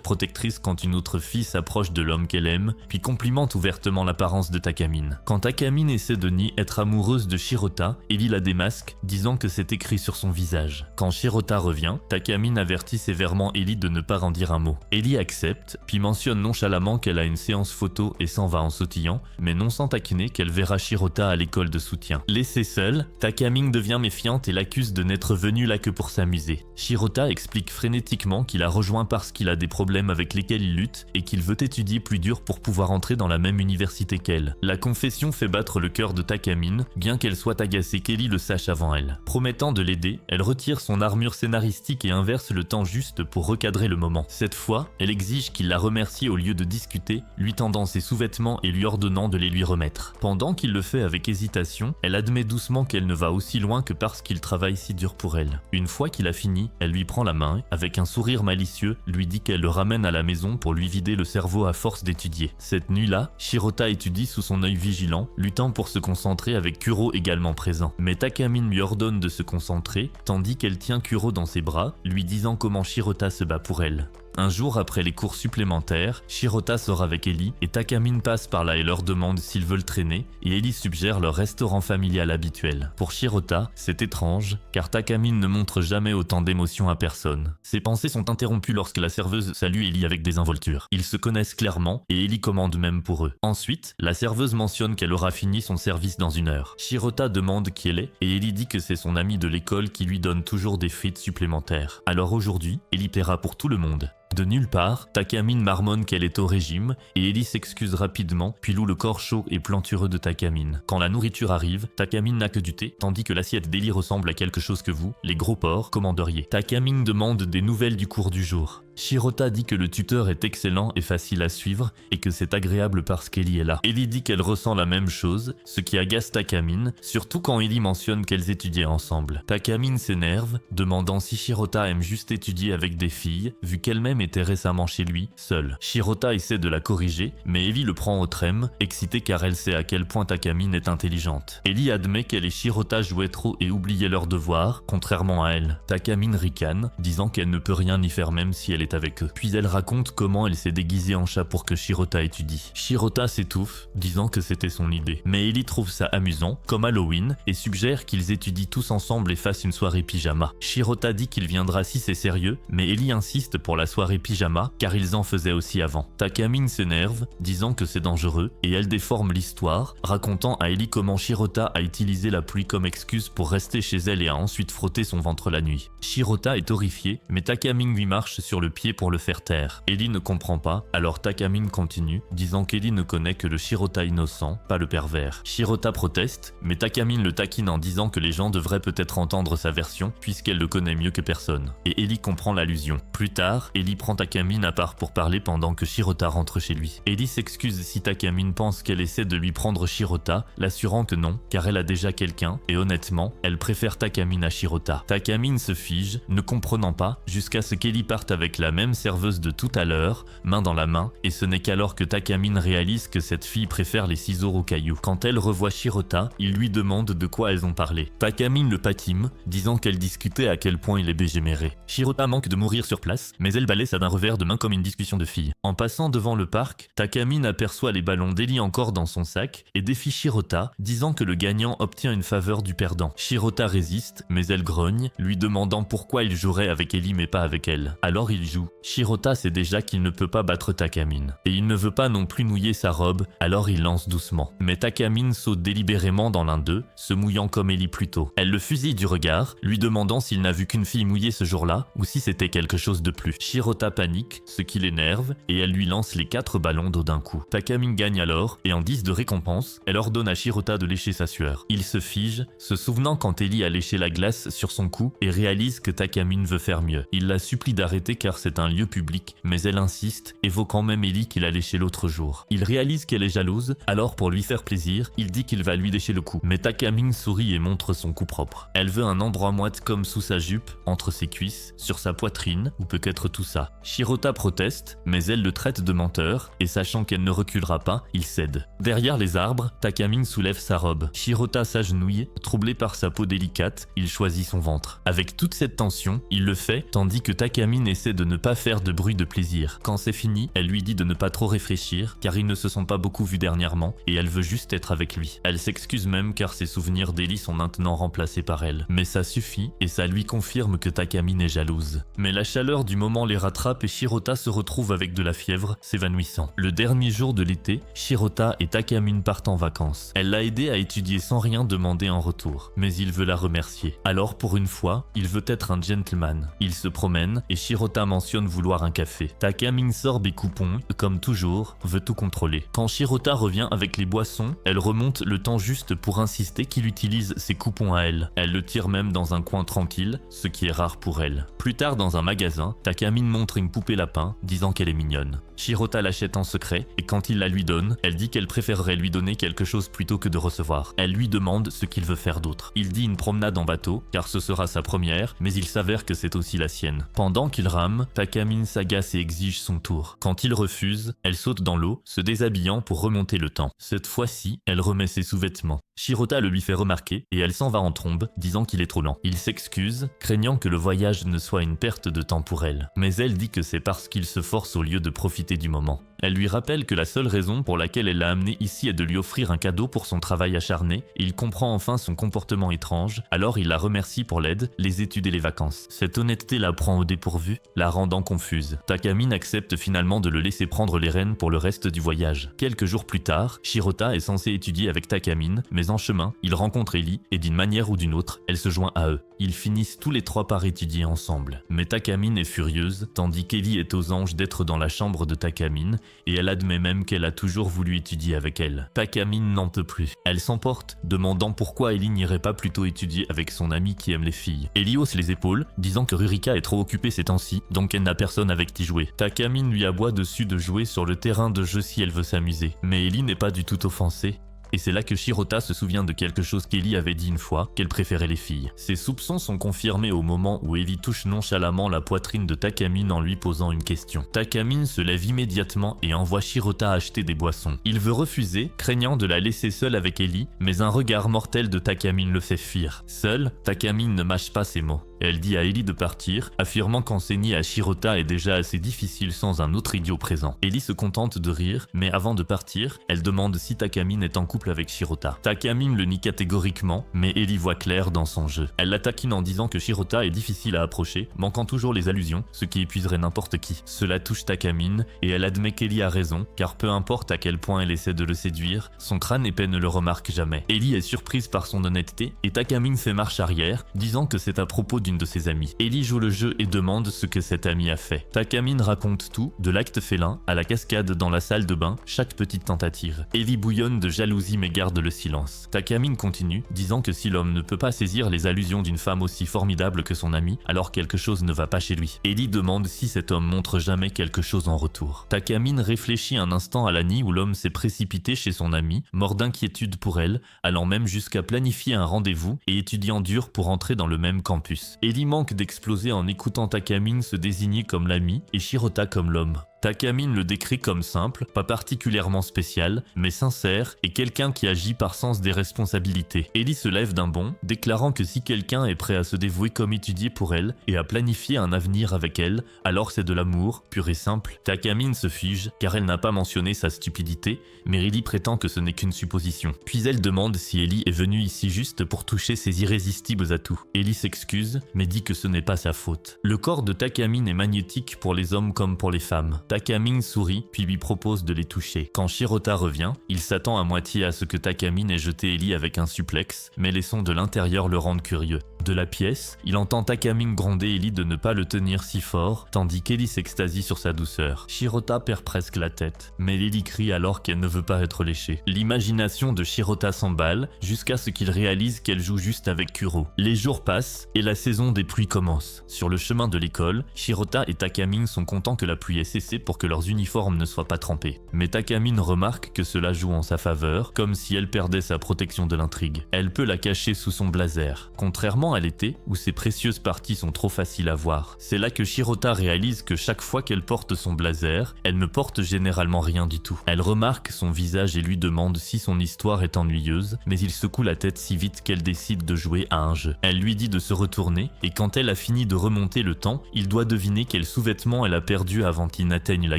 protectrice quand une autre fille s'approche de l'homme qu'elle aime, puis complimente ouvertement l'apparence de Takamine. Quand Takamine essaie de nier être amoureuse de Shirota, Ellie la démasque, disant que c'est écrit sur son visage. Quand Shirota revient, Takamine avertit sévèrement Ellie de ne pas en dire un mot. Ellie accepte, puis mentionne nonchalamment qu'elle a une séance photo et s'en va en sautillant, mais non sans taquiner qu'elle verra Shirota à l'école de soutien. Laissée seule, Takamine devient méfiante et l'accuse de n'être venue là que pour s'amuser. Shirota explique frénétiquement qu'il a rejoint parce qu'il a des problèmes avec lesquels il lutte et qu'il veut étudier plus dur pour pouvoir entrer dans la même université qu'elle. La confession fait battre le cœur de Takamine, bien qu'elle soit agacée qu'Ellie le sache avant elle. Promettant de l'aider, elle retire son armure scénaristique et inverse le temps juste pour recadrer le moment. Cette fois, elle exige qu'il la remercie au lieu de discuter, lui tendant ses sous-vêtements et lui ordonnant de les lui remettre. Pendant qu'il le fait avec hésitation, elle admet doucement qu'elle ne va aussi loin que parce qu'il travaille si dur pour elle. Une fois qu'il a fini, elle lui prend la main, avec un sourire malicieux, lui dit qu'elle le ramène à la maison pour lui vider le cerveau à force d'étudier. Cette nuit-là, Shirota étudie sous son œil vigilant, luttant pour se concentrer avec Kuro également présent. Mais Takamine lui ordonne de se concentrer, tandis qu'elle tient Kuro dans ses bras, lui disant comment Shirota se bat pour elle. Un jour après les cours supplémentaires, Shirota sort avec Ellie et Takamine passe par là et leur demande s'ils veulent traîner et Ellie suggère leur restaurant familial habituel. Pour Shirota, c'est étrange car Takamine ne montre jamais autant d'émotion à personne. Ses pensées sont interrompues lorsque la serveuse salue Ellie avec désinvolture. Ils se connaissent clairement et Ellie commande même pour eux. Ensuite, la serveuse mentionne qu'elle aura fini son service dans 1 heure. Shirota demande qui elle est et Ellie dit que c'est son amie de l'école qui lui donne toujours des frites supplémentaires. Alors aujourd'hui, Ellie paiera pour tout le monde. De nulle part, Takamine marmonne qu'elle est au régime et Ellie s'excuse rapidement puis loue le corps chaud et plantureux de Takamine. Quand la nourriture arrive, Takamine n'a que du thé, tandis que l'assiette d'Ellie ressemble à quelque chose que vous, les gros porcs, commanderiez. Takamine demande des nouvelles du cours du jour. Shirota dit que le tuteur est excellent et facile à suivre et que c'est agréable parce qu'Ellie est là. Ellie dit qu'elle ressent la même chose, ce qui agace Takamine, surtout quand Ellie mentionne qu'elles étudiaient ensemble. Takamine s'énerve, demandant si Shirota aime juste étudier avec des filles, vu qu'elle-même était récemment chez lui, seule. Shirota essaie de la corriger, mais Ellie le prend au trême, excitée car elle sait à quel point Takamine est intelligente. Ellie admet qu'elle et Shirota jouaient trop et oubliaient leurs devoirs, contrairement à elle. Takamine ricane, disant qu'elle ne peut rien y faire même si elle est avec eux. Puis elle raconte comment elle s'est déguisée en chat pour que Shirota étudie. Shirota s'étouffe, disant que c'était son idée. Mais Ellie trouve ça amusant, comme Halloween, et suggère qu'ils étudient tous ensemble et fassent une soirée pyjama. Shirota dit qu'il viendra si c'est sérieux, mais Ellie insiste pour la soirée pyjama, car ils en faisaient aussi avant. Takamine s'énerve, disant que c'est dangereux, et elle déforme l'histoire, racontant à Ellie comment Shirota a utilisé la pluie comme excuse pour rester chez elle et a ensuite frotté son ventre la nuit. Shirota est horrifiée, mais Takamine lui marche sur le pied pour le faire taire. Ellie ne comprend pas, alors Takamine continue, disant qu'Ellie ne connaît que le Shirota innocent, pas le pervers. Shirota proteste, mais Takamine le taquine en disant que les gens devraient peut-être entendre sa version, puisqu'elle le connaît mieux que personne. Et Ellie comprend l'allusion. Plus tard, Ellie prend Takamine à part pour parler pendant que Shirota rentre chez lui. Ellie s'excuse si Takamine pense qu'elle essaie de lui prendre Shirota, l'assurant que non, car elle a déjà quelqu'un, et honnêtement, elle préfère Takamine à Shirota. Takamine se fige, ne comprenant pas, jusqu'à ce qu'Ellie parte avec la même serveuse de tout à l'heure, main dans la main, et ce n'est qu'alors que Takamine réalise que cette fille préfère les ciseaux aux cailloux. Quand elle revoit Shirota, il lui demande de quoi elles ont parlé. Takamine le patime, disant qu'elle discutait à quel point il est bégéméré. Shirota manque de mourir sur place, mais elle balaie ça d'un revers de main comme une discussion de filles. En passant devant le parc, Takamine aperçoit les ballons d'Ellie encore dans son sac et défie Shirota, disant que le gagnant obtient une faveur du perdant. Shirota résiste, mais elle grogne, lui demandant pourquoi il jouerait avec Ellie mais pas avec elle. Alors il joue. Shirota sait déjà qu'il ne peut pas battre Takamine, et il ne veut pas non plus mouiller sa robe, alors il lance doucement. Mais Takamine saute délibérément dans l'un d'eux, se mouillant comme Ellie plus tôt. Elle le fusille du regard, lui demandant s'il n'a vu qu'une fille mouillée ce jour-là, ou si c'était quelque chose de plus. Shirota panique, ce qui l'énerve, et elle lui lance les 4 ballons d'eau d'un coup. Takamine gagne alors, et en guise de récompense, elle ordonne à Shirota de lécher sa sueur. Il se fige, se souvenant quand Ellie a léché la glace sur son cou, et réalise que Takamine veut faire mieux. Il la supplie d'arrêter car c'est un lieu public, mais elle insiste, évoquant même Ellie qu'il a léché l'autre jour. Il réalise qu'elle est jalouse, alors pour lui faire plaisir, il dit qu'il va lui lécher le cou. Mais Takamine sourit et montre son cou propre. Elle veut un endroit moite comme sous sa jupe, entre ses cuisses, sur sa poitrine, ou peut-être tout ça. Shirota proteste, mais elle le traite de menteur, et sachant qu'elle ne reculera pas, il cède. Derrière les arbres, Takamine soulève sa robe. Shirota s'agenouille, troublé par sa peau délicate, il choisit son ventre. Avec toute cette tension, il le fait, tandis que Takamine essaie de ne pas faire de bruit de plaisir. Quand c'est fini, elle lui dit de ne pas trop réfléchir, car ils ne se sont pas beaucoup vus dernièrement, et elle veut juste être avec lui. Elle s'excuse même car ses souvenirs d'Ellie sont maintenant remplacés par elle. Mais ça suffit, et ça lui confirme que Takamine est jalouse. Mais la chaleur du moment les rattrape et Shirota se retrouve avec de la fièvre, s'évanouissant. Le dernier jour de l'été, Shirota et Takamine partent en vacances. Elle l'a aidé à étudier sans rien demander en retour, mais il veut la remercier. Alors pour une fois, il veut être un gentleman. Il se promène et Shirota mentionne vouloir un café. Takamine sort des coupons, comme toujours, veut tout contrôler. Quand Shirota revient avec les boissons, elle remonte le temps juste pour insister qu'il utilise ses coupons à elle. Elle le tire même dans un coin tranquille, ce qui est rare pour elle. Plus tard dans un magasin, Takamine montre une poupée lapin, disant qu'elle est mignonne. Shirota l'achète en secret, et quand il la lui donne, elle dit qu'elle préférerait lui donner quelque chose plutôt que de recevoir. Elle lui demande ce qu'il veut faire d'autre. Il dit une promenade en bateau, car ce sera sa première, mais il s'avère que c'est aussi la sienne. Pendant qu'il rame, Takamine s'agace et exige son tour. Quand il refuse, elle saute dans l'eau, se déshabillant pour remonter le temps. Cette fois-ci, elle remet ses sous-vêtements. Shirota le lui fait remarquer, et elle s'en va en trombe, disant qu'il est trop lent. Il s'excuse, craignant que le voyage ne soit une perte de temps pour elle. Mais elle dit que c'est parce qu'il se force au lieu de profiter du moment. Elle lui rappelle que la seule raison pour laquelle elle l'a amené ici est de lui offrir un cadeau pour son travail acharné, et il comprend enfin son comportement étrange, alors il la remercie pour l'aide, les études et les vacances. Cette honnêteté la prend au dépourvu, la rendant confuse. Takamine accepte finalement de le laisser prendre les rênes pour le reste du voyage. Quelques jours plus tard, Shirota est censé étudier avec Takamine, mais en chemin, il rencontre Ellie, et d'une manière ou d'une autre, elle se joint à eux. Ils finissent tous les 3 par étudier ensemble. Mais Takamine est furieuse, tandis qu'Ellie est aux anges d'être dans la chambre de Takamine, et elle admet même qu'elle a toujours voulu étudier avec elle. Takamine n'en peut plus. Elle s'emporte, demandant pourquoi Ellie n'irait pas plutôt étudier avec son amie qui aime les filles. Ellie hausse les épaules, disant que Rurika est trop occupée ces temps-ci, donc elle n'a personne avec qui jouer. Takamine lui aboie dessus de jouer sur le terrain de jeu si elle veut s'amuser. Mais Ellie n'est pas du tout offensée. Et c'est là que Shirota se souvient de quelque chose qu'Ellie avait dit une fois, qu'elle préférait les filles. Ses soupçons sont confirmés au moment où Ellie touche nonchalamment la poitrine de Takamine en lui posant une question. Takamine se lève immédiatement et envoie Shirota acheter des boissons. Il veut refuser, craignant de la laisser seule avec Ellie, mais un regard mortel de Takamine le fait fuir. Seul, Takamine ne mâche pas ses mots. Elle dit à Ellie de partir, affirmant qu'enseigner à Shirota est déjà assez difficile sans un autre idiot présent. Ellie se contente de rire, mais avant de partir, elle demande si Takamine est en couple avec Shirota. Takamine le nie catégoriquement, mais Ellie voit clair dans son jeu. Elle la taquine en disant que Shirota est difficile à approcher, manquant toujours les allusions, ce qui épuiserait n'importe qui. Cela touche Takamine, et elle admet qu'Ellie a raison, car peu importe à quel point elle essaie de le séduire, son crâne épais ne le remarque jamais. Ellie est surprise par son honnêteté, et Takamine fait marche arrière, disant que c'est à propos d'une de ses amies. Ellie joue le jeu et demande ce que cette amie a fait. Takamine raconte tout, de l'acte félin à la cascade dans la salle de bain, chaque petite tentative. Ellie bouillonne de jalousie mais garde le silence. Takamine continue, disant que si l'homme ne peut pas saisir les allusions d'une femme aussi formidable que son amie, alors quelque chose ne va pas chez lui. Ellie demande si cet homme montre jamais quelque chose en retour. Takamine réfléchit un instant à la nuit où l'homme s'est précipité chez son amie, mort d'inquiétude pour elle, allant même jusqu'à planifier un rendez-vous et étudiant dur pour entrer dans le même campus. Ellie manque d'exploser en écoutant Takamine se désigner comme l'ami et Shirota comme l'homme. Takamine le décrit comme simple, pas particulièrement spécial, mais sincère et quelqu'un qui agit par sens des responsabilités. Ellie se lève d'un bond, déclarant que si quelqu'un est prêt à se dévouer comme étudier pour elle et à planifier un avenir avec elle, alors c'est de l'amour, pur et simple. Takamine se fige, car elle n'a pas mentionné sa stupidité, mais Ellie prétend que ce n'est qu'une supposition. Puis elle demande si Ellie est venue ici juste pour toucher ses irrésistibles atouts. Ellie s'excuse, mais dit que ce n'est pas sa faute. Le corps de Takamine est magnétique pour les hommes comme pour les femmes. Takamine sourit, puis lui propose de les toucher. Quand Shirota revient, il s'attend à moitié à ce que Takamine ait jeté Ellie avec un suplex, mais les sons de l'intérieur le rendent curieux. De la pièce, il entend Takamine gronder Ellie de ne pas le tenir si fort, tandis qu'Ellie s'extasie sur sa douceur. Shirota perd presque la tête, mais Ellie crie alors qu'elle ne veut pas être léchée. L'imagination de Shirota s'emballe, jusqu'à ce qu'il réalise qu'elle joue juste avec Kuro. Les jours passent, et la saison des pluies commence. Sur le chemin de l'école, Shirota et Takamine sont contents que la pluie ait cessé pour que leurs uniformes ne soient pas trempés. Mais Takamine remarque que cela joue en sa faveur, comme si elle perdait sa protection de l'intrigue. Elle peut la cacher sous son blazer, contrairement à l'été où ses précieuses parties sont trop faciles à voir. C'est là que Shirota réalise que chaque fois qu'elle porte son blazer, elle ne porte généralement rien du tout. Elle remarque son visage et lui demande si son histoire est ennuyeuse, mais il secoue la tête si vite qu'elle décide de jouer à un jeu. Elle lui dit de se retourner, et quand elle a fini de remonter le temps, il doit deviner quel sous-vêtement elle a perdu avant qu'il n'atteigne la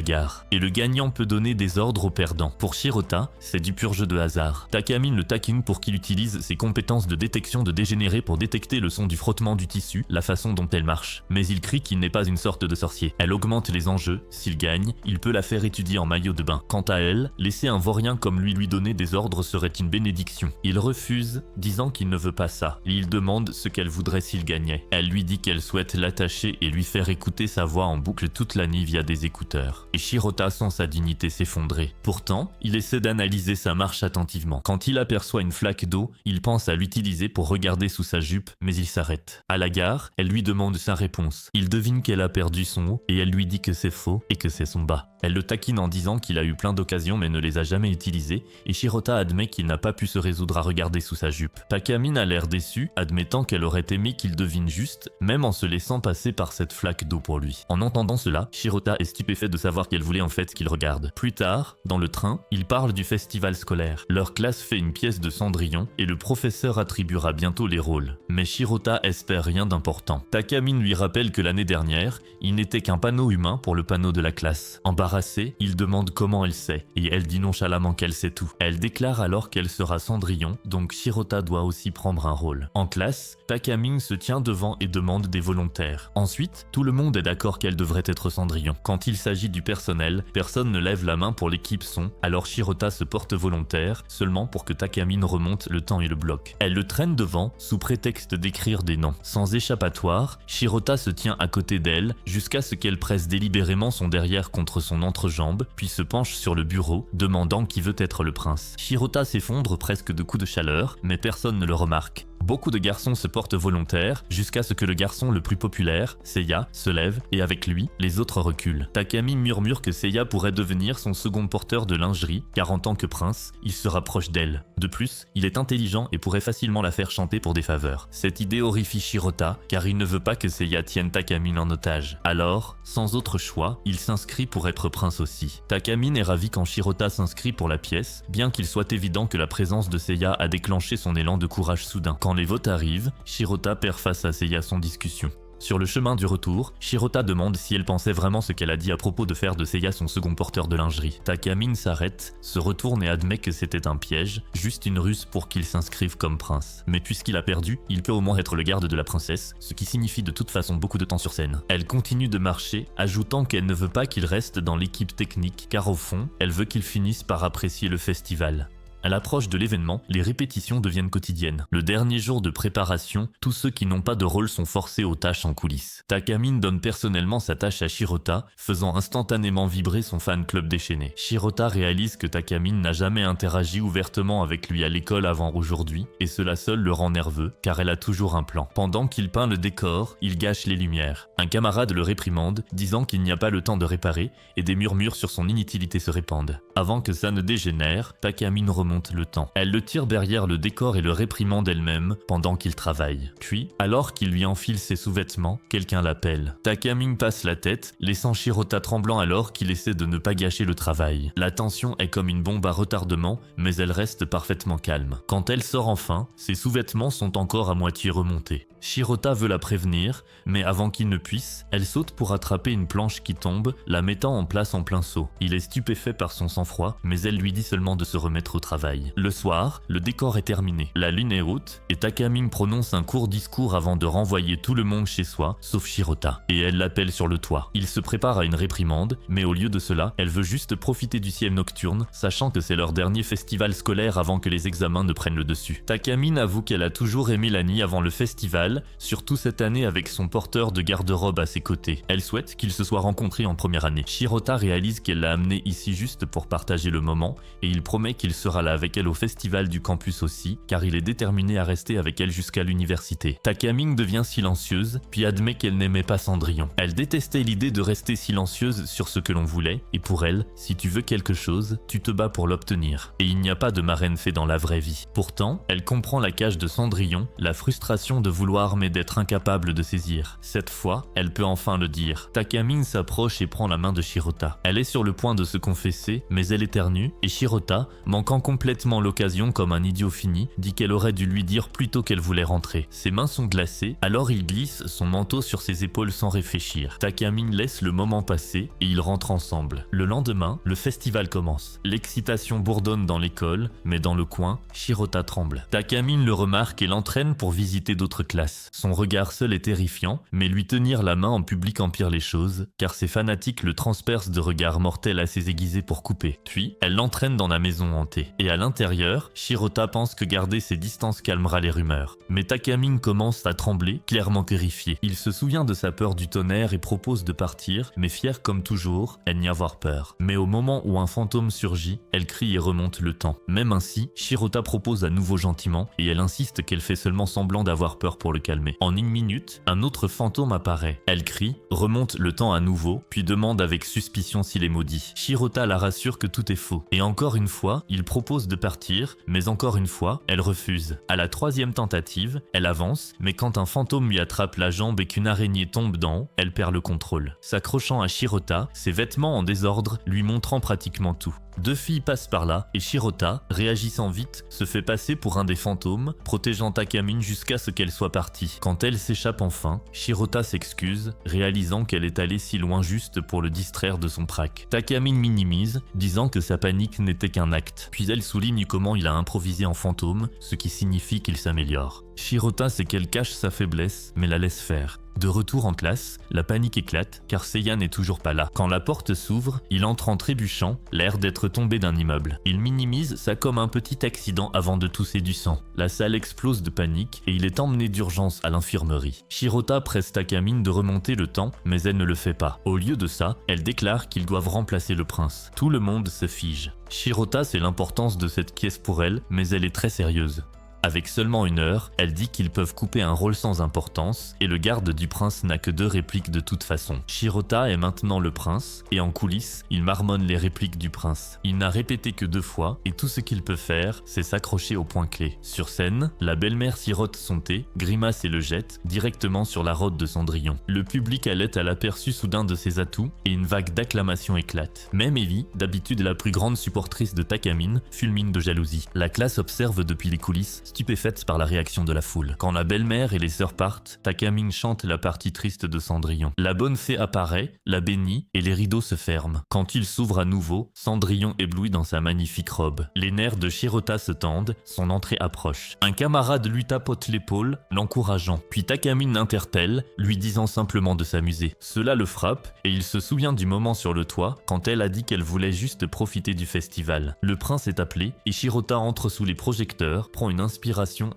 gare. Et le gagnant peut donner des ordres au perdant. Pour Shirota, c'est du pur jeu de hasard. Takamine le taquine pour qu'il utilise ses compétences de détection de dégénérés pour détecter le son du frottement du tissu, la façon dont elle marche. Mais il crie qu'il n'est pas une sorte de sorcier. Elle augmente les enjeux. S'il gagne, il peut la faire étudier en maillot de bain. Quant à elle, laisser un vaurien comme lui donner des ordres serait une bénédiction. Il refuse, disant qu'il ne veut pas ça. Il demande ce qu'elle voudrait s'il gagnait. Elle lui dit qu'elle souhaite l'attacher et lui faire écouter sa voix en boucle toute la nuit via des écouteurs. Et Shirota sent sa dignité s'effondrer. Pourtant, il essaie d'analyser sa marche attentivement. Quand il aperçoit une flaque d'eau, il pense à l'utiliser pour regarder sous sa jupe, mais il s'arrête. À la gare, elle lui demande sa réponse. Il devine qu'elle a perdu son haut et elle lui dit que c'est faux et que c'est son bas. Elle le taquine en disant qu'il a eu plein d'occasions mais ne les a jamais utilisées, et Shirota admet qu'il n'a pas pu se résoudre à regarder sous sa jupe. Takamine a l'air déçu, admettant qu'elle aurait aimé qu'il devine juste, même en se laissant passer par cette flaque d'eau pour lui. En entendant cela, Shirota est stupéfait de savoir qu'elle voulait en fait qu'il regarde. Plus tard, dans le train, ils parlent du festival scolaire. Leur classe fait une pièce de Cendrillon et le professeur attribuera bientôt les rôles. Mais Shirota espère rien d'important. Takamine lui rappelle que l'année dernière, il n'était qu'un panneau humain pour le panneau de la classe. Embarrassée, il demande comment elle sait, et elle dit nonchalamment qu'elle sait tout. Elle déclare alors qu'elle sera Cendrillon, donc Shirota doit aussi prendre un rôle. En classe, Takamine se tient devant et demande des volontaires. Ensuite, tout le monde est d'accord qu'elle devrait être Cendrillon. Quand il s'agit du personnel, personne ne lève la main pour l'équipe son, alors Shirota se porte volontaire, seulement pour que Takamine remonte le temps et le bloc. Elle le traîne devant, sous prétexte d'écrire des noms. Sans échappatoire, Shirota se tient à côté d'elle, jusqu'à ce qu'elle presse délibérément son derrière contre son entrejambe, puis se penche sur le bureau, demandant qui veut être le prince. Shirota s'effondre presque de coups de chaleur, mais personne ne le remarque. Beaucoup de garçons se portent volontaires, jusqu'à ce que le garçon le plus populaire, Seiya, se lève, et avec lui, les autres reculent. Takamine murmure que Seiya pourrait devenir son second porteur de lingerie, car en tant que prince, il se rapproche d'elle. De plus, il est intelligent et pourrait facilement la faire chanter pour des faveurs. Cette idée horrifie Shirota, car il ne veut pas que Seiya tienne Takamine en otage. Alors, sans autre choix, il s'inscrit pour être prince aussi. Takamine est ravi quand Shirota s'inscrit pour la pièce, bien qu'il soit évident que la présence de Seiya a déclenché son élan de courage soudain. Quand les votes arrivent, Shirota perd face à Seiya sans discussion. Sur le chemin du retour, Shirota demande si elle pensait vraiment ce qu'elle a dit à propos de faire de Seiya son second porteur de lingerie. Takamine s'arrête, se retourne et admet que c'était un piège, juste une ruse pour qu'il s'inscrive comme prince. Mais puisqu'il a perdu, il peut au moins être le garde de la princesse, ce qui signifie de toute façon beaucoup de temps sur scène. Elle continue de marcher, ajoutant qu'elle ne veut pas qu'il reste dans l'équipe technique, car au fond, elle veut qu'il finisse par apprécier le festival. À l'approche de l'événement, les répétitions deviennent quotidiennes. Le dernier jour de préparation, tous ceux qui n'ont pas de rôle sont forcés aux tâches en coulisses. Takamine donne personnellement sa tâche à Shirota, faisant instantanément vibrer son fan club déchaîné. Shirota réalise que Takamine n'a jamais interagi ouvertement avec lui à l'école avant aujourd'hui, et cela seul le rend nerveux, car elle a toujours un plan. Pendant qu'il peint le décor, il gâche les lumières. Un camarade le réprimande, disant qu'il n'y a pas le temps de réparer, et des murmures sur son inutilité se répandent. Avant que ça ne dégénère, Takamine remonte le temps. Elle le tire derrière le décor et le réprimande elle-même pendant qu'il travaille. Puis, alors qu'il lui enfile ses sous-vêtements, quelqu'un l'appelle. Takamine passe la tête, laissant Shirota tremblant alors qu'il essaie de ne pas gâcher le travail. La tension est comme une bombe à retardement, mais elle reste parfaitement calme. Quand elle sort enfin, ses sous-vêtements sont encore à moitié remontés. Shirota veut la prévenir, mais avant qu'il ne puisse, elle saute pour attraper une planche qui tombe, la mettant en place en plein saut. Il est stupéfait par son sang-froid, mais elle lui dit seulement de se remettre au travail. Le soir, le décor est terminé. La lune est haute, et Takamine prononce un court discours avant de renvoyer tout le monde chez soi, sauf Shirota, et elle l'appelle sur le toit. Il se prépare à une réprimande, mais au lieu de cela, elle veut juste profiter du ciel nocturne, sachant que c'est leur dernier festival scolaire avant que les examens ne prennent le dessus. Takamine avoue qu'elle a toujours aimé Lani avant le festival, surtout cette année avec son porteur de garde-robe à ses côtés. Elle souhaite qu'ils se soient rencontrés en première année. Shirota réalise qu'elle l'a amené ici juste pour partager le moment, et il promet qu'il sera là avec elle au festival du campus aussi, car il est déterminé à rester avec elle jusqu'à l'université. Takamine devient silencieuse, puis admet qu'elle n'aimait pas Cendrillon. Elle détestait l'idée de rester silencieuse sur ce que l'on voulait, et pour elle, si tu veux quelque chose, tu te bats pour l'obtenir. Et il n'y a pas de marraine fée dans la vraie vie. Pourtant, elle comprend la cage de Cendrillon, la frustration de vouloir mais d'être incapable de saisir. Cette fois, elle peut enfin le dire. Takamine s'approche et prend la main de Shirota. Elle est sur le point de se confesser, mais elle éternue, et Shirota, manquant complètement l'occasion comme un idiot fini, dit qu'elle aurait dû lui dire plus tôt qu'elle voulait rentrer. Ses mains sont glacées, alors il glisse son manteau sur ses épaules sans réfléchir. Takamine laisse le moment passer et ils rentrent ensemble. Le lendemain, le festival commence. L'excitation bourdonne dans l'école, mais dans le coin, Shirota tremble. Takamine le remarque et l'entraîne pour visiter d'autres classes. Son regard seul est terrifiant, mais lui tenir la main en public empire les choses, car ses fanatiques le transpercent de regards mortels assez aiguisés pour couper. Puis, elle l'entraîne dans la maison hantée. Et à l'intérieur, Shirota pense que garder ses distances calmera les rumeurs. Mais Takamine commence à trembler, clairement terrifié. Il se souvient de sa peur du tonnerre et propose de partir, mais fière comme toujours, elle n'y avoir peur. Mais au moment où un fantôme surgit, elle crie et remonte le temps. Même ainsi, Shirota propose à nouveau gentiment, et elle insiste qu'elle fait seulement semblant d'avoir peur pour le calmer. En une minute, un autre fantôme apparaît. Elle crie, remonte le temps à nouveau, puis demande avec suspicion s'il est maudit. Shirota la rassure que tout est faux. Et encore une fois, il propose de partir, mais encore une fois, elle refuse. À la troisième tentative, elle avance, mais quand un fantôme lui attrape la jambe et qu'une araignée tombe d'en haut, elle perd le contrôle. S'accrochant à Shirota, ses vêtements en désordre lui montrant pratiquement tout. Deux filles passent par là et Shirota, réagissant vite, se fait passer pour un des fantômes, protégeant Takamine jusqu'à ce qu'elle soit partie. Quand elle s'échappe enfin, Shirota s'excuse, réalisant qu'elle est allée si loin juste pour le distraire de son trac. Takamine minimise, disant que sa panique n'était qu'un acte. Puis elle souligne comment il a improvisé en fantôme, ce qui signifie qu'il s'améliore. Shirota sait qu'elle cache sa faiblesse, mais la laisse faire. De retour en classe, la panique éclate, car Seiya n'est toujours pas là. Quand la porte s'ouvre, il entre en trébuchant, l'air d'être tombé d'un immeuble. Il minimise ça comme un petit accident avant de tousser du sang. La salle explose de panique et il est emmené d'urgence à l'infirmerie. Shirota presse Takamine de remonter le temps, mais elle ne le fait pas. Au lieu de ça, elle déclare qu'ils doivent remplacer le prince. Tout le monde se fige. Shirota sait l'importance de cette pièce pour elle, mais elle est très sérieuse. Avec seulement 1 heure, elle dit qu'ils peuvent couper un rôle sans importance, et le garde du prince n'a que 2 répliques de toute façon. Shirota est maintenant le prince, et en coulisses, il marmonne les répliques du prince. Il n'a répété que 2 fois, et tout ce qu'il peut faire, c'est s'accrocher au point clé. Sur scène, la belle-mère sirote son thé, grimace et le jette, directement sur la rôde de Cendrillon. Le public halète à l'aperçu soudain de ses atouts, et une vague d'acclamations éclate. Même Ellie, d'habitude la plus grande supportrice de Takamine, fulmine de jalousie. La classe observe depuis les coulisses, stupéfaite par la réaction de la foule. Quand la belle-mère et les sœurs partent, Takamine chante la partie triste de Cendrillon. La bonne fée apparaît, la bénit et les rideaux se ferment. Quand il s'ouvre à nouveau, Cendrillon éblouit dans sa magnifique robe. Les nerfs de Shirota se tendent, son entrée approche. Un camarade lui tapote l'épaule, l'encourageant. Puis Takamine l'interpelle, lui disant simplement de s'amuser. Cela le frappe et il se souvient du moment sur le toit quand elle a dit qu'elle voulait juste profiter du festival. Le prince est appelé et Shirota entre sous les projecteurs, prend une inspiration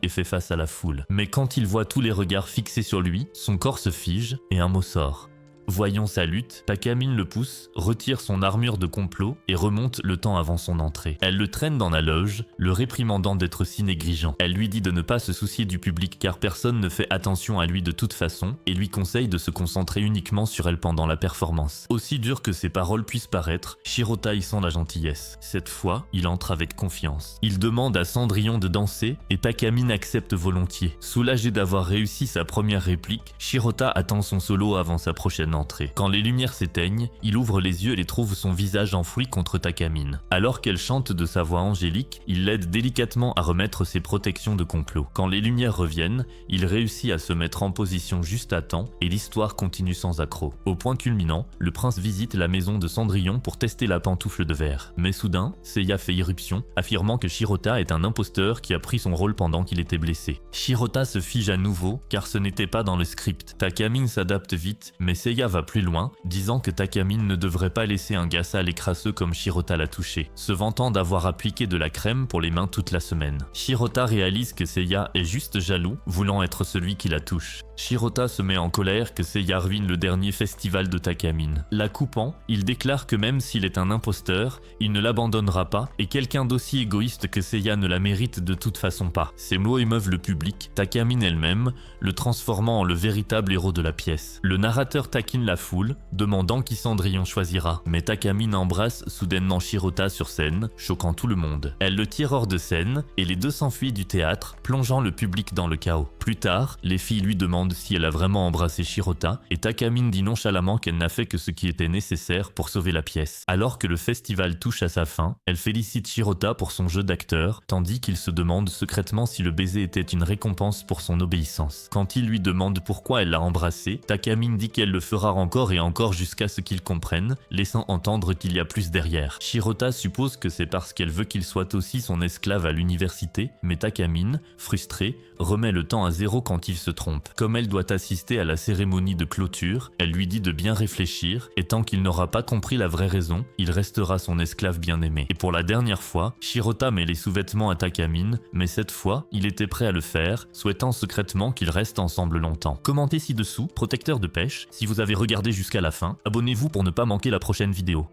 et fait face à la foule. Mais quand il voit tous les regards fixés sur lui, son corps se fige et un mot sort. Voyant sa lutte, Takamine le pousse, retire son armure de complot et remonte le temps avant son entrée. Elle le traîne dans la loge, le réprimandant d'être si négligent. Elle lui dit de ne pas se soucier du public car personne ne fait attention à lui de toute façon et lui conseille de se concentrer uniquement sur elle pendant la performance. Aussi dur que ses paroles puissent paraître, Shirota y sent la gentillesse. Cette fois, il entre avec confiance. Il demande à Cendrillon de danser et Takamine accepte volontiers. Soulagé d'avoir réussi sa première réplique, Shirota attend son solo avant sa prochaine entrée. Quand les lumières s'éteignent, il ouvre les yeux et trouve son visage enfoui contre Takamine. Alors qu'elle chante de sa voix angélique, il l'aide délicatement à remettre ses protections de complot. Quand les lumières reviennent, il réussit à se mettre en position juste à temps et l'histoire continue sans accroc. Au point culminant, le prince visite la maison de Cendrillon pour tester la pantoufle de verre. Mais soudain, Seiya fait irruption, affirmant que Shirota est un imposteur qui a pris son rôle pendant qu'il était blessé. Shirota se fige à nouveau car ce n'était pas dans le script. Takamine s'adapte vite, mais Seiya va plus loin, disant que Takamine ne devrait pas laisser un gars sale et crasseux comme Shirota l'a touché, se vantant d'avoir appliqué de la crème pour les mains toute la semaine. Shirota réalise que Seiya est juste jaloux, voulant être celui qui la touche. Shirota se met en colère que Seiya ruine le dernier festival de Takamine. La coupant, il déclare que même s'il est un imposteur, il ne l'abandonnera pas et quelqu'un d'aussi égoïste que Seiya ne la mérite de toute façon pas. Ces mots émeuvent le public, Takamine elle-même, le transformant en le véritable héros de la pièce. Le narrateur taquine la foule, demandant qui Cendrillon choisira. Mais Takamine embrasse soudainement Shirota sur scène, choquant tout le monde. Elle le tire hors de scène et les deux s'enfuient du théâtre, plongeant le public dans le chaos. Plus tard, les filles lui demandent si elle a vraiment embrassé Shirota et Takamine dit nonchalamment qu'elle n'a fait que ce qui était nécessaire pour sauver la pièce. Alors que le festival touche à sa fin, elle félicite Shirota pour son jeu d'acteur, tandis qu'il se demande secrètement si le baiser était une récompense pour son obéissance. Quand il lui demande pourquoi elle l'a embrassé, Takamine dit qu'elle le fera encore et encore jusqu'à ce qu'il comprenne, laissant entendre qu'il y a plus derrière. Shirota suppose que c'est parce qu'elle veut qu'il soit aussi son esclave à l'université, mais Takamine, frustrée, remet le temps à zéro quand il se trompe. Comme elle doit assister à la cérémonie de clôture, elle lui dit de bien réfléchir, et tant qu'il n'aura pas compris la vraie raison, il restera son esclave bien-aimé. Et pour la dernière fois, Shirota met les sous-vêtements à Takamine, mais cette fois, il était prêt à le faire, souhaitant secrètement qu'ils restent ensemble longtemps. Commentez ci-dessous, protecteur de pêche, si vous avez regardé jusqu'à la fin, abonnez-vous pour ne pas manquer la prochaine vidéo.